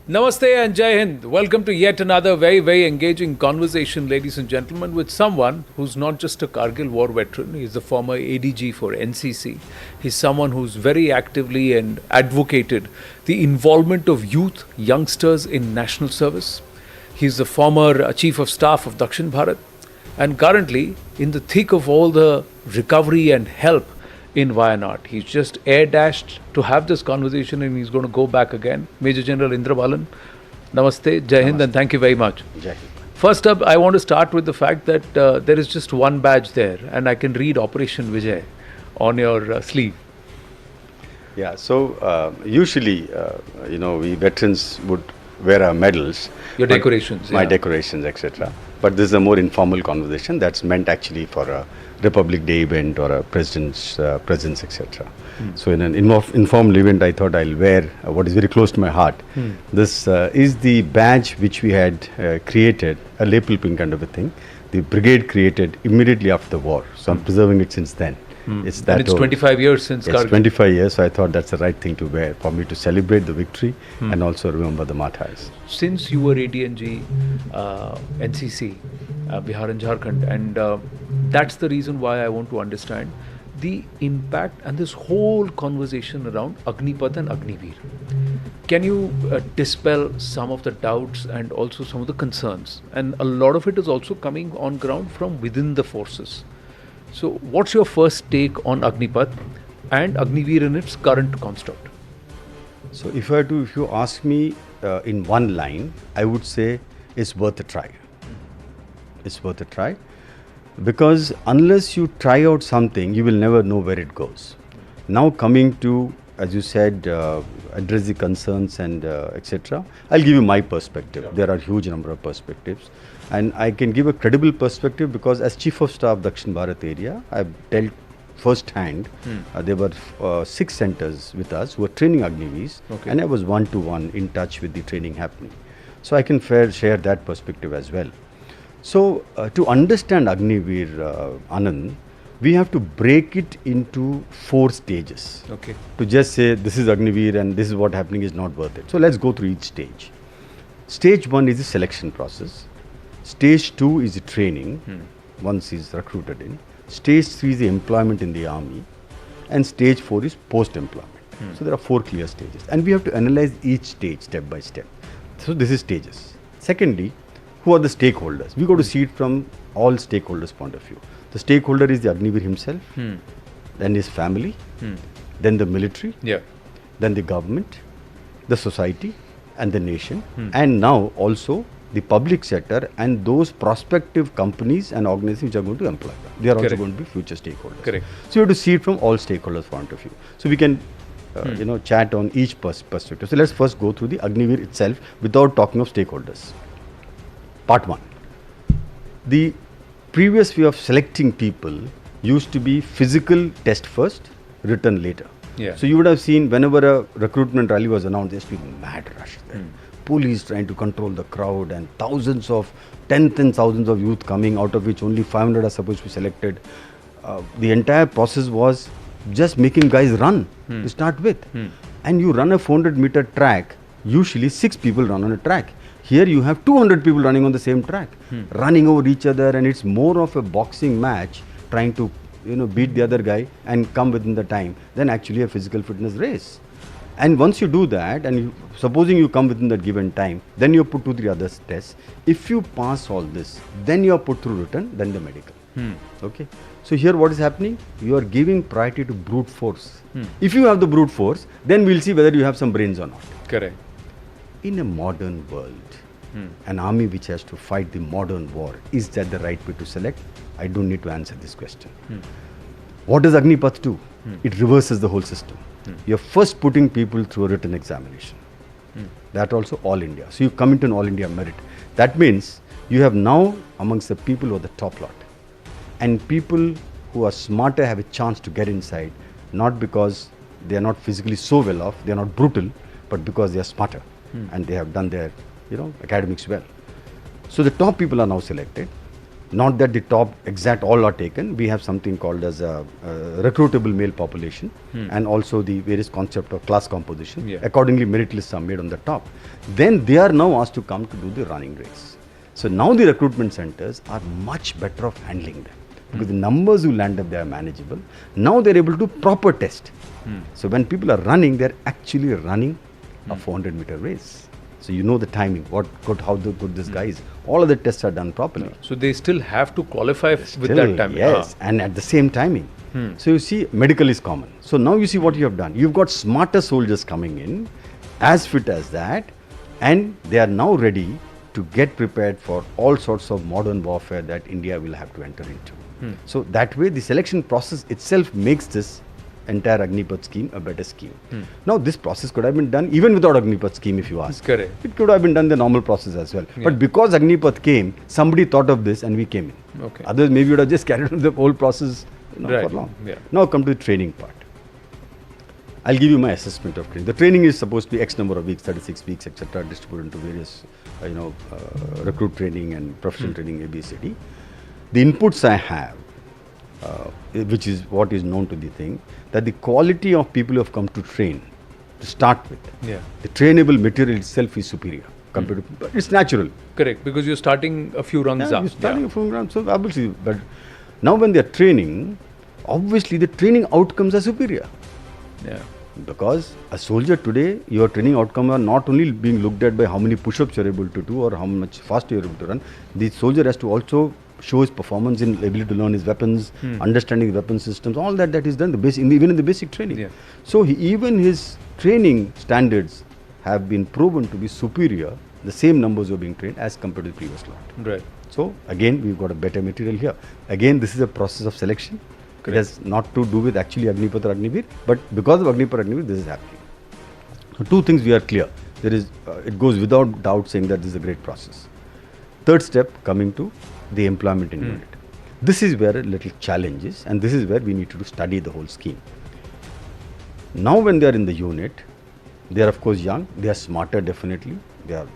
Namaste and Jai Hind. Welcome to yet another very, very engaging conversation, ladies and gentlemen, with someone who's not just a Kargil war veteran. He's the former ADG for NCC. He's someone who's very actively and advocated the involvement of youth, youngsters in national service. He's the former Chief of Staff of Dakshin Bharat, and currently in the thick of all the recovery and help in Wayanad. He's just air dashed to have this conversation, and he's going to go back again. Major General Indra Balan, Namaste, Jai Hind, and thank you very much. Jai Hind. First up, I want to start with the fact that there is just one badge there, and I can read Operation Vijay on your sleeve. Yeah, so usually, we veterans would wear our medals. Your decorations. My decorations, etc. But this is a more informal conversation that's meant actually for a Republic Day event or a president's presence, etc. So in an informal event, I thought I'll wear what is very close to my heart. This is the badge which we had created, a lapel pin kind of a thing. The brigade created immediately after the war. So I'm preserving it since then. It's that. And it's 25 years since Kargil. It's 25 years, so I thought that's the right thing to wear for me to celebrate the victory and also remember the martyrs. Since you were ADNG, NCC, Bihar and Jharkhand, and that's the reason why I want to understand the impact and this whole conversation around Agnipath and Agniveer. Can you dispel some of the doubts and also some of the concerns? And a lot of it is also coming on ground from within the forces. So what's your first take on Agnipath and Agniveer in its current construct? So if you ask me in one line, I would say it's worth a try. It's worth a try, because unless you try out something, you will never know where it goes. Now coming to, as you said, address the concerns and etc. I'll give you my perspective. There are huge number of perspectives, and I can give a credible perspective because as Chief of Staff Dakshin Bharat area, I've dealt first hand. There were 6 centers with us who were training Agniveers, and I was one-to-one in touch with the training happening. So I can share that perspective as well. So to understand Agniveer, Anand, we have to break it into 4 stages. To just say this is Agniveer and this is what happening is not worth it. So let's go through each stage. Stage 1 is the selection process. Stage 2 is the training, once he's recruited in. Stage 3 is the employment in the army. And stage 4 is post-employment. So there are 4 clear stages. And we have to analyze each stage step by step. So this is stages. Secondly, who are the stakeholders? We got to see it from all stakeholders' point of view. The stakeholder is the Agniveer himself, then his family, then the military, then the government, the society and the nation, and now also the public sector and those prospective companies and organizations which are going to employ them. They are also going to be future stakeholders. So you have to see it from all stakeholders' point of view. So we can chat on each perspective. So let's first go through the Agniveer itself without talking of stakeholders. Part 1. The previous way of selecting people used to be physical test first, written later. So you would have seen whenever a recruitment rally was announced, there used to be mad rush there. Police trying to control the crowd and tens and thousands of youth coming, out of which only 500 are supposed to be selected. The entire process was just making guys run to start with. And you run a 400-meter track, usually 6 people run on a track. Here you have 200 people running on the same track, running over each other, and it's more of a boxing match trying to beat the other guy and come within the time than actually a physical fitness race. And once you do that, and supposing you come within that given time, then you put 2-3 other tests. If you pass all this, then you are put through written, then the medical. Okay. So here what is happening? You are giving priority to brute force. If you have the brute force, then we'll see whether you have some brains or not. Correct. In a modern world, an army which has to fight the modern war, is that the right way to select? I don't need to answer this question. What does Agnipath do? It reverses the whole system. You're first putting people through a written examination. That also all India. So you come into an all India merit. That means you have now amongst the people who are the top lot. And people who are smarter have a chance to get inside, not because they are not physically so well off, they are not brutal, but because they are smarter and they have done their, academics well. So the top people are now selected. Not that the top exact all are taken. We have something called as a recruitable male population and also the various concept of class composition. Accordingly, merit lists are made on the top. Then they are now asked to come to do the running race. So now the recruitment centers are much better of handling them because the numbers who land up, they are manageable. Now they are able to proper test. So when people are running, they are actually running a 400-meter race. So you know the timing, how good this guy is. All of the tests are done properly. So they still have to qualify with that timing. Yes, and at the same timing. So you see, medical is common. So now you see what you have done. You've got smarter soldiers coming in, as fit as that, and they are now ready to get prepared for all sorts of modern warfare that India will have to enter into. So that way, the selection process itself makes this entire Agnipath scheme a better scheme. Now this process could have been done even without Agnipath scheme, if you ask. Correct. It could have been done the normal process as well. But because Agnipath came, somebody thought of this and we came in. Okay. Others maybe would have just carried on the whole process for long. Now come to the training part. I'll give you my assessment of training. The training is supposed to be X number of weeks, 36 weeks, etc., distributed into various, recruit training and professional training, ABCD. The inputs I have, which is what is known to the thing, that the quality of people who have come to train, to start with, the trainable material itself is superior compared to, but it's natural. Correct, because you're starting a few rungs up. You're starting a few rungs, so obviously, but now when they're training, obviously the training outcomes are superior. Because a soldier today, your training outcomes are not only being looked at by how many push-ups you're able to do or how much faster you're able to run, the soldier has to also show his performance in ability to learn his weapons, understanding the weapon systems, all that is done even in the basic training. So even his training standards have been proven to be superior, the same numbers were being trained as compared to the previous lot. Right. So again, we've got a better material here. Again, this is a process of selection. Correct. It has not to do with actually Agnipath or Agnivir, but because of Agnipath or Agnivir, this is happening. So two things we are clear. There is, it goes without doubt saying that this is a great process. Third step, coming to the employment in unit. This is where a little challenge is, and this is where we need to study the whole scheme. Now when they are in the unit, they are of course young, they are smarter definitely, they are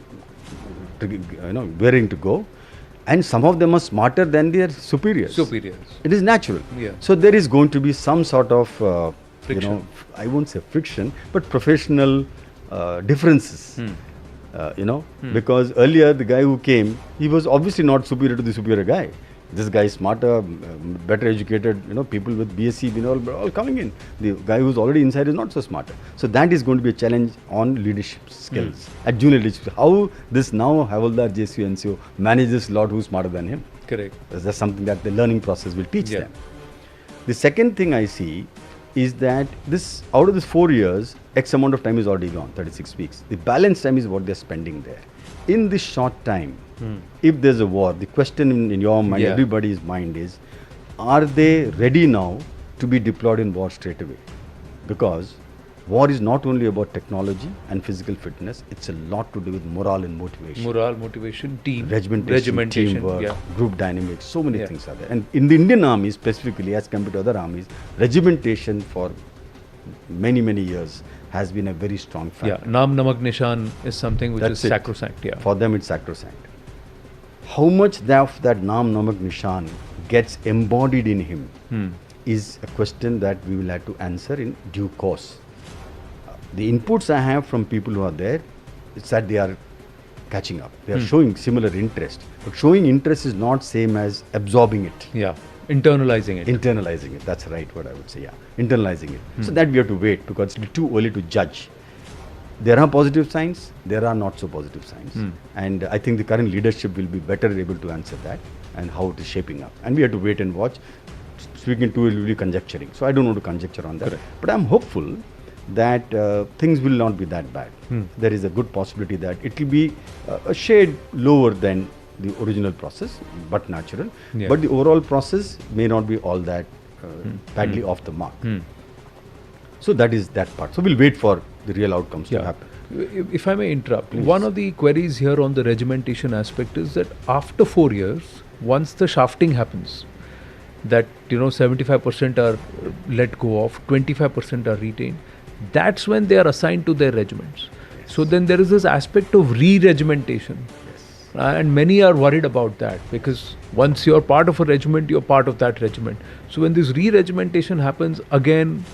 raring to go, and some of them are smarter than their superiors. It is natural. So there is going to be some sort of, I won't say friction, but professional differences. Because earlier the guy who came, he was obviously not superior to the superior guy. This guy is smarter, better educated, people with BSc, all coming in. The guy who's already inside is not so smarter. So that is going to be a challenge on leadership skills at junior leadership. How this now Havaldar, JCO, NCO manages lot who's smarter than him. Correct. That's something that the learning process will teach them. The second thing I see is that this, out of this 4 years, X amount of time is already gone, 36 weeks. The balance time is what they're spending there. In this short time, if there's a war, the question in your mind, everybody's mind is, are they ready now to be deployed in war straight away? Because war is not only about technology and physical fitness, it's a lot to do with morale and motivation. Morale, motivation, team, regimentation, teamwork, group dynamics, so many things are there. And in the Indian army specifically, as compared to other armies, regimentation for many, many years has been a very strong factor. Naam Namak Nishan is something which is sacrosanct. For them it's sacrosanct. How much of that Naam Namak Nishan gets embodied in him is a question that we will have to answer in due course. The inputs I have from people who are there is that they are catching up. They are showing similar interest. But showing interest is not same as absorbing it. Internalizing it. Internalizing it. That's right what I would say. Internalizing it. So that we have to wait because it's too early to judge. There are positive signs. There are not so positive signs. And I think the current leadership will be better able to answer that. and how it is shaping up. And we have to wait and watch. Speaking to it will be conjecturing. So I don't want to conjecture on that. Correct. But I'm hopeful that things will not be that bad. There is a good possibility that it will be a shade lower than the original process, but natural. Yeah. But the overall process may not be all that badly off the mark. So that is that part. So we'll wait for the real outcomes to happen. If I may interrupt, Please. one of the queries here on the regimentation aspect is that after 4 years, once the shafting happens, that 75% are let go of, 25% are retained, that's when they are assigned to their regiments. Yes. So then there is this aspect of re-regimentation. And many are worried about that, because once you're part of a regiment, you're part of that regiment. So when this re-regimentation happens, again,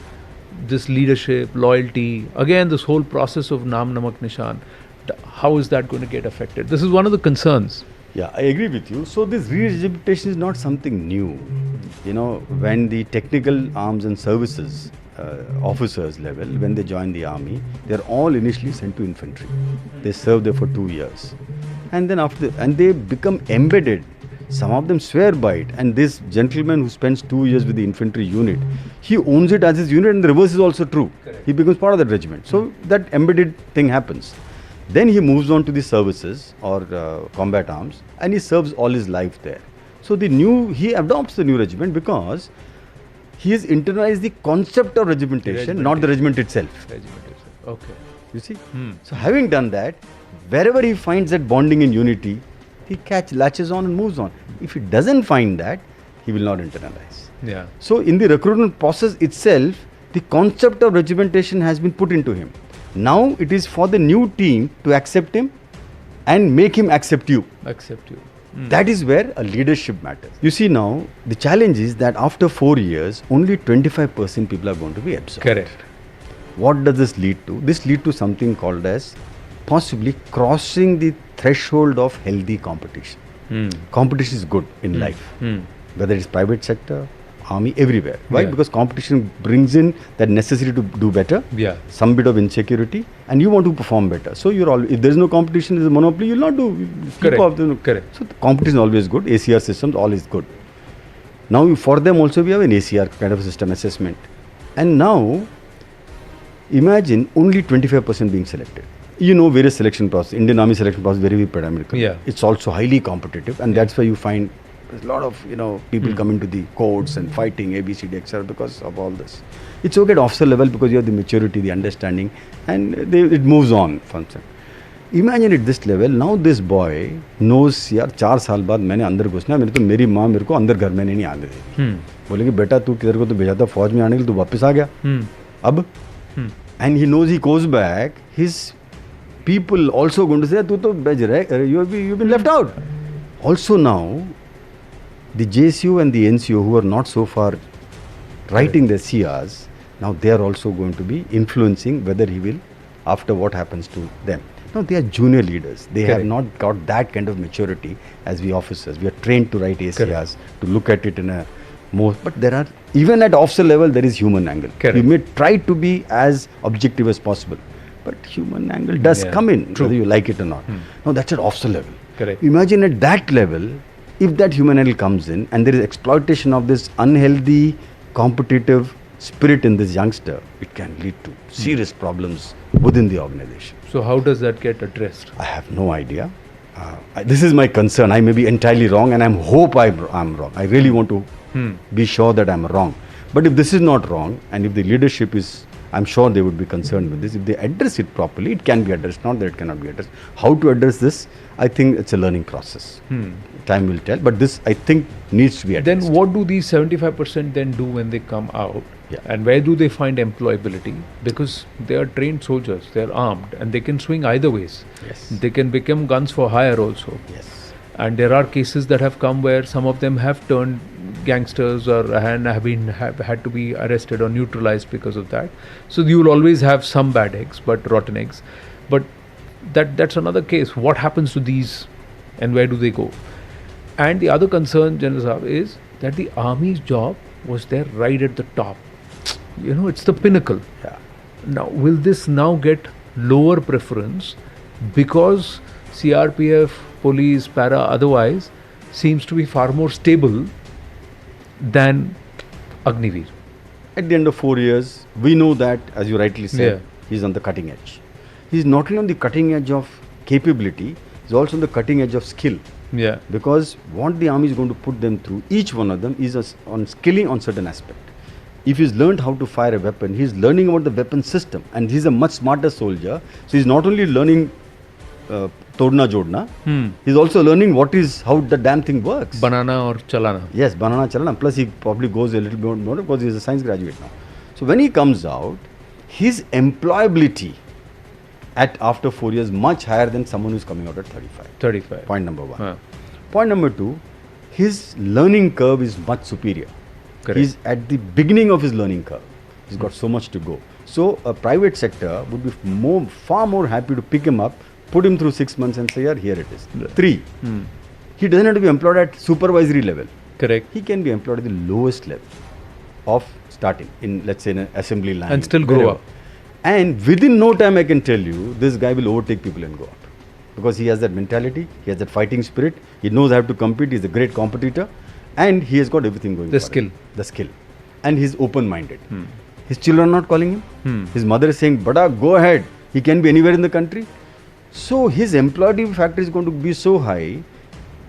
this leadership, loyalty, again, this whole process of Naam Namak Nishan, how is that going to get affected? This is one of the concerns. Yeah, I agree with you. So this re-regimentation is not something new. When the technical arms and services officers level, when they join the army, they are all initially sent to infantry. They serve there for 2 years. And then and they become embedded. Some of them swear by it. And this gentleman who spends 2 years with the infantry unit, he owns it as his unit, and the reverse is also true. Correct. He becomes part of that regiment. So that embedded thing happens. Then he moves on to the services or combat arms, and he serves all his life there. So he adopts the new regiment because he has internalized the concept of regimentation, not the regiment itself. Okay. You see? So having done that, wherever he finds that bonding and unity, he latches on and moves on. If he doesn't find that, he will not internalize. Yeah. So in the recruitment process itself, the concept of regimentation has been put into him. Now it is for the new team to accept him and make him accept you. That is where a leadership matters. You see now, the challenge is that after 4 years, only 25% people are going to be absorbed. Correct. What does this lead to? This leads to something called as possibly crossing the threshold of healthy competition. Competition is good in life, whether it's private sector, army, everywhere. Why? Because competition brings in that necessity to do better, some bit of insecurity, and you want to perform better. So if there is no competition, there is a monopoly, you will not do. Correct. So the competition is always good. ACR systems, all is good. Now for them also we have an ACR kind of system assessment. And now imagine only 25% being selected. Various selection process. Indian Army selection process very pedantic. It's also highly competitive, and that's why you find there's a lot of people coming to the courts and fighting ABCD etc. because of all this. It's okay at officer level because you have the maturity, the understanding, and it moves on from that. Imagine at this level, now this boy knows यार 4 साल बाद मैंने अंदर घुसना, मेरी माँ मेरे को अंदर घर में नहीं आने देगी. बोलेगी बेटा तू किधर को तो भेजा था फौज में आने के लिए, तू वापस आ गया. अब and he knows he goes back, his people also going to say तू तो भेज रहा, you've been left out. Also now, the JSU and the NCO who are not so far writing their CRs, now they are also going to be influencing whether he will, after what happens to them. Now they are junior leaders. They have not got that kind of maturity as we officers. We are trained to write ACRs, to look at it in a more, but there are, even at officer level, there is human angle. We may try to be as objective as possible, but human angle does come in, whether you like it or not. Now that's at officer level. Imagine at that level, if that human angle comes in and there is exploitation of this unhealthy, competitive spirit in this youngster, it can lead to serious problems within the organization. So how does that get addressed? I have no idea. This is my concern. I may be entirely wrong, and I hope I'm wrong. I really want to be sure that I'm wrong. But if this is not wrong, and if the leadership is, I'm sure they would be concerned with this. If they address it properly, it can be addressed, not that it cannot be addressed. How to address this? I think it's a learning process. Time will tell, but this, I think, needs to be addressed. Then what do these 75% then do when they come out? And where do they find employability? Because they are trained soldiers, they are armed, and they can swing either ways. They can become guns for hire also. And there are cases that have come where some of them have turned gangsters or have had to be arrested or neutralized because of that. So you will always have some bad eggs, but rotten eggs. But that's another case. What happens to these, and where do they go? And the other concern, General Saab, is that the army's job was there right at the top. It's the pinnacle. Now, will this now get lower preference because CRPF, police, para, otherwise seems to be far more stable than Agniveer. At the end of 4 years, we know that, as you rightly said, Yeah. he's on the cutting edge. He's not only on the cutting edge of capability, he's also on the cutting edge of skill. Yeah. Because what the army is going to put them through, each one of them is on skilling on certain aspect. If he's learned how to fire a weapon, he's learning about the weapon system, and he's a much smarter soldier. So he's not only learning todna jodna, he's also learning how the damn thing works. Banana or chalana. Yes, banana chalana. Plus he probably goes a little bit more because he's a science graduate now. So when he comes out, his employability after 4 years much higher than someone who's coming out at 35. 35. Point number one. Point number two, his learning curve is much superior. Correct. He's at the beginning of his learning curve. He's got so much to go. So a private sector would be far more happy to pick him up, put him through 6 months and say, yeah, here it is. 3, he doesn't have to be employed at supervisory level. Correct. He can be employed at the lowest level of starting in, let's say, an assembly line. And still grow up. And within no time, I can tell you, this guy will overtake people and go up. Because he has that mentality, he has that fighting spirit, he knows how to compete, he's a great competitor, and he has got everything going. The skill. The skill. And he's open-minded. His children are not calling him. His mother is saying, Bada, go ahead. He can be anywhere in the country. So his employability factor is going to be so high.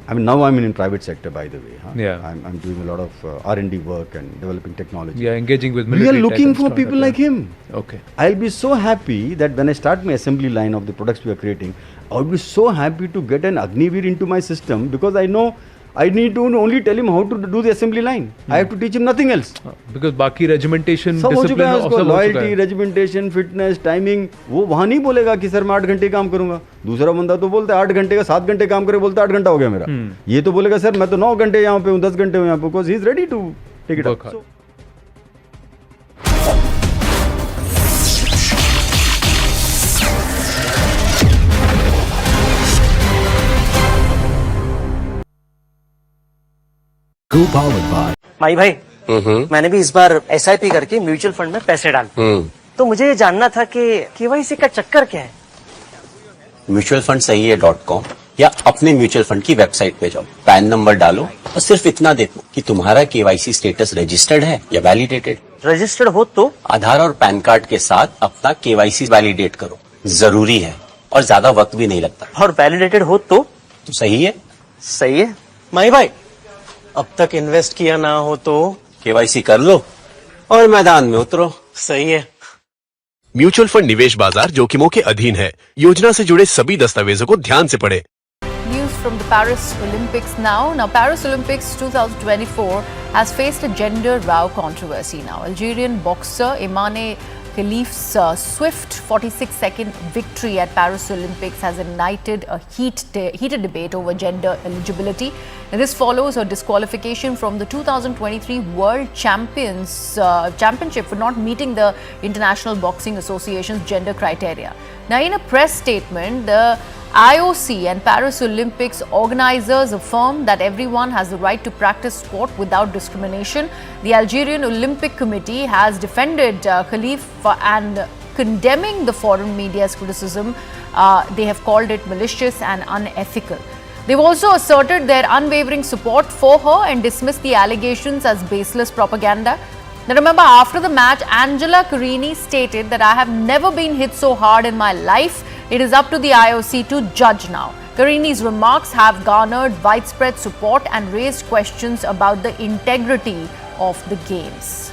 I mean, now I'm in private sector, by the way. Yeah. I'm doing a lot of R&D work and developing technology. Yeah, engaging with We military. are looking for people like him. Okay. I'll be so happy that when I start my assembly line of the products we are creating, I would be so happy to get an Agniveer into my system because I know I need to only tell him how to do the assembly line. I have to teach him nothing else. Because बाकी regimentation, सब हो चुका discipline है also उसको, हो चुका loyalty, है. Regimentation, fitness, timing, वो वहाँ नहीं बोलेगा कि सर मैं 8 घंटे काम करूंगा. दूसरा बंदा तो बोलता है 8 घंटे का 7 घंटे काम करे, बोलता है 8 घंटा हो गया मेरा. ये तो बोलेगा सर मैं तो 9 घंटे यहाँ पे हूँ, 10 घंटे हूँ यहाँ पे, because he is ready to take it up. So, माई भाई मैंने भी इस बार SIP करके म्यूचुअल फंड में पैसे डाले. तो मुझे ये जानना था कि KYC का चक्कर क्या है. म्यूचुअल फंड सही है .com या अपने म्यूचुअल फंड की वेबसाइट पे जाओ, पैन नंबर डालो और सिर्फ इतना देखो कि तुम्हारा KYC स्टेटस रजिस्टर्ड है या वैलिडेटेड. रजिस्टर्ड हो तो आधार और पैन कार्ड के साथ अपना KYC वैलिडेट करो, जरूरी है और ज्यादा वक्त भी नहीं लगता. और वैलिडेटेड हो तो सही है. सही है. माई भाई अब तक इन्वेस्ट किया ना हो तो KYC कर लो और मैदान में उतरो. सही है. म्यूचुअल फंड निवेश बाजार जोखिमों के अधीन है. योजना से जुड़े सभी दस्तावेजों को ध्यान से पढ़ें. News from the Paris Olympics now. Now, Paris Olympics 2024 has faced a gender row controversy now. Algerian boxer Imane Khalif's swift 46-second victory at Paris Olympics has ignited a heated debate over gender eligibility. And this follows her disqualification from the 2023 World Championship for not meeting the International Boxing Association's gender criteria. Now, in a press statement, the IOC and Paris Olympics organizers affirm that everyone has the right to practice sport without discrimination. The Algerian Olympic Committee has defended Khalif and condemning the foreign media's criticism. They have called it malicious and unethical. They've also asserted their unwavering support for her and dismissed the allegations as baseless propaganda. Now remember, after the match, Angela Carini stated that I have never been hit so hard in my life. It is up to the IOC to judge now. Carini's remarks have garnered widespread support and raised questions about the integrity of the games.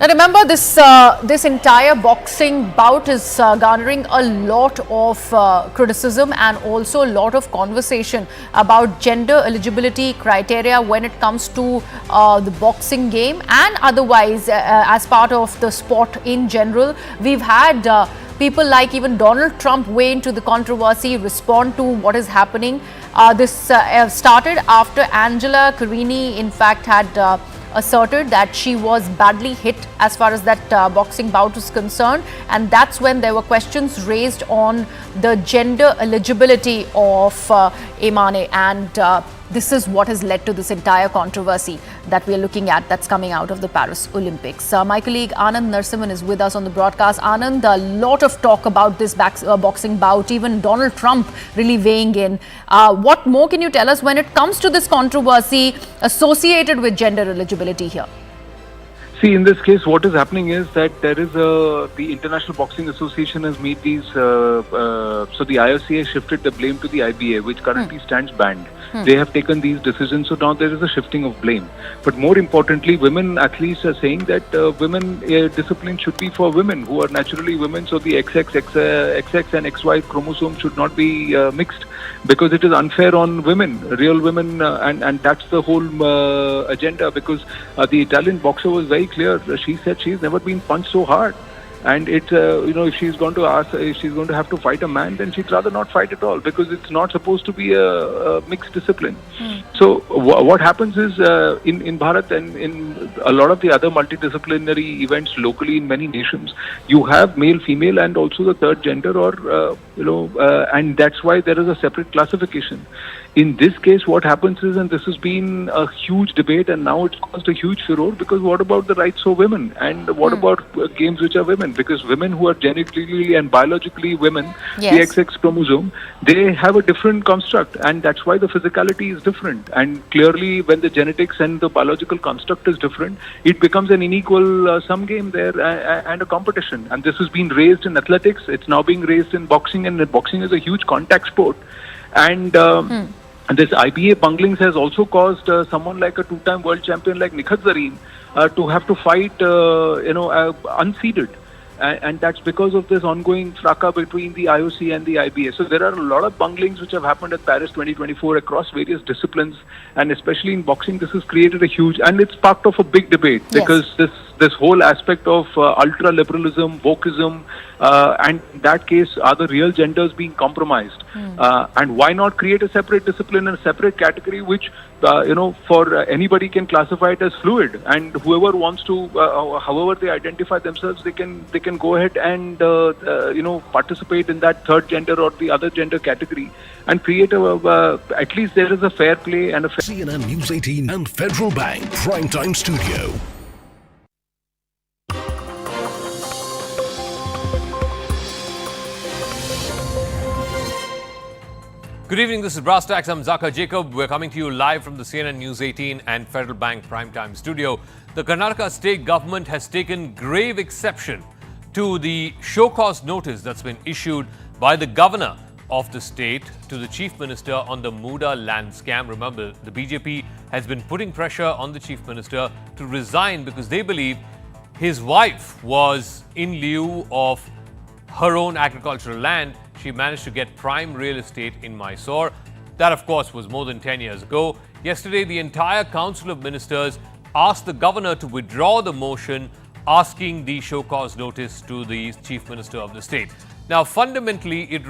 Now remember, this entire boxing bout is garnering a lot of criticism and also a lot of conversation about gender eligibility criteria when it comes to the boxing game and otherwise as part of the sport in general. We've had people like even Donald Trump weigh into the controversy, respond to what is happening. This started after Angela Carini in fact had asserted that she was badly hit as far as that boxing bout is concerned, and that's when there were questions raised on the gender eligibility of Imane, and this is what has led to this entire controversy that we are looking at that's coming out of the Paris Olympics. My colleague Anand Narsimhan is with us on the broadcast. Anand, a lot of talk about this boxing bout, even Donald Trump really weighing in. What more can you tell us when it comes to this controversy associated with gender eligibility here? See, in this case, what is happening is that there is the International Boxing Association has made these, so the IOC has shifted the blame to the IBA, which currently stands banned. They have taken these decisions, so now there is a shifting of blame. But more importantly, women athletes are saying that women discipline should be for women who are naturally women, so the XX and XY chromosome should not be mixed, because it is unfair on women, real women, and that's the whole agenda, because the Italian boxer was very clear. She said she's never been punched so hard. And it's, if she's going to have to fight a man, then she'd rather not fight at all, because it's not supposed to be a mixed discipline. So what happens is in Bharat and in a lot of the other multidisciplinary events locally in many nations, you have male, female, and also the third gender, or and that's why there is a separate classification. In this case, what happens is, and this has been a huge debate, and now it's caused a huge furore, because what about the rights of women? And what about games which are women? Because women who are genetically and biologically women, the XX chromosome, they have a different construct, and that's why the physicality is different. And clearly, when the genetics and the biological construct is different, it becomes an unequal sum game there and a competition. And this has been raised in athletics, it's now being raised in boxing, and boxing is a huge contact sport. And and this IBA bunglings has also caused someone like a two-time world champion like Nikhat Zareen to have to fight, unseeded. And that's because of this ongoing fracas between the IOC and the IBA. So there are a lot of bunglings which have happened at Paris 2024 across various disciplines, and especially in boxing, this has created a huge, and it's sparked off a big debate, because this whole aspect of ultra-liberalism, wokeism, and in that case, are the real genders being compromised? And why not create a separate discipline and a separate category which, for anybody can classify it as fluid, and whoever wants to, however they identify themselves, they can go ahead and participate in that third gender or the other gender category, and create at least there is a fair play and a fair. CNN News 18 and Federal Bank Primetime Studio. Good evening, this is Brass Tacks. I'm Zaka Jacob. We're coming to you live from the CNN News 18 and Federal Bank Primetime Studio. The Karnataka state government has taken grave exception to the show cause notice that's been issued by the governor of the state to the chief minister on the Muda land scam. Remember, the BJP has been putting pressure on the chief minister to resign because they believe his wife was in lieu of her own agricultural land. She managed to get prime real estate in Mysore. That, of course, was more than 10 years ago. Yesterday, the entire Council of Ministers asked the governor to withdraw the motion asking the show cause notice to the chief minister of the state. Now, fundamentally, it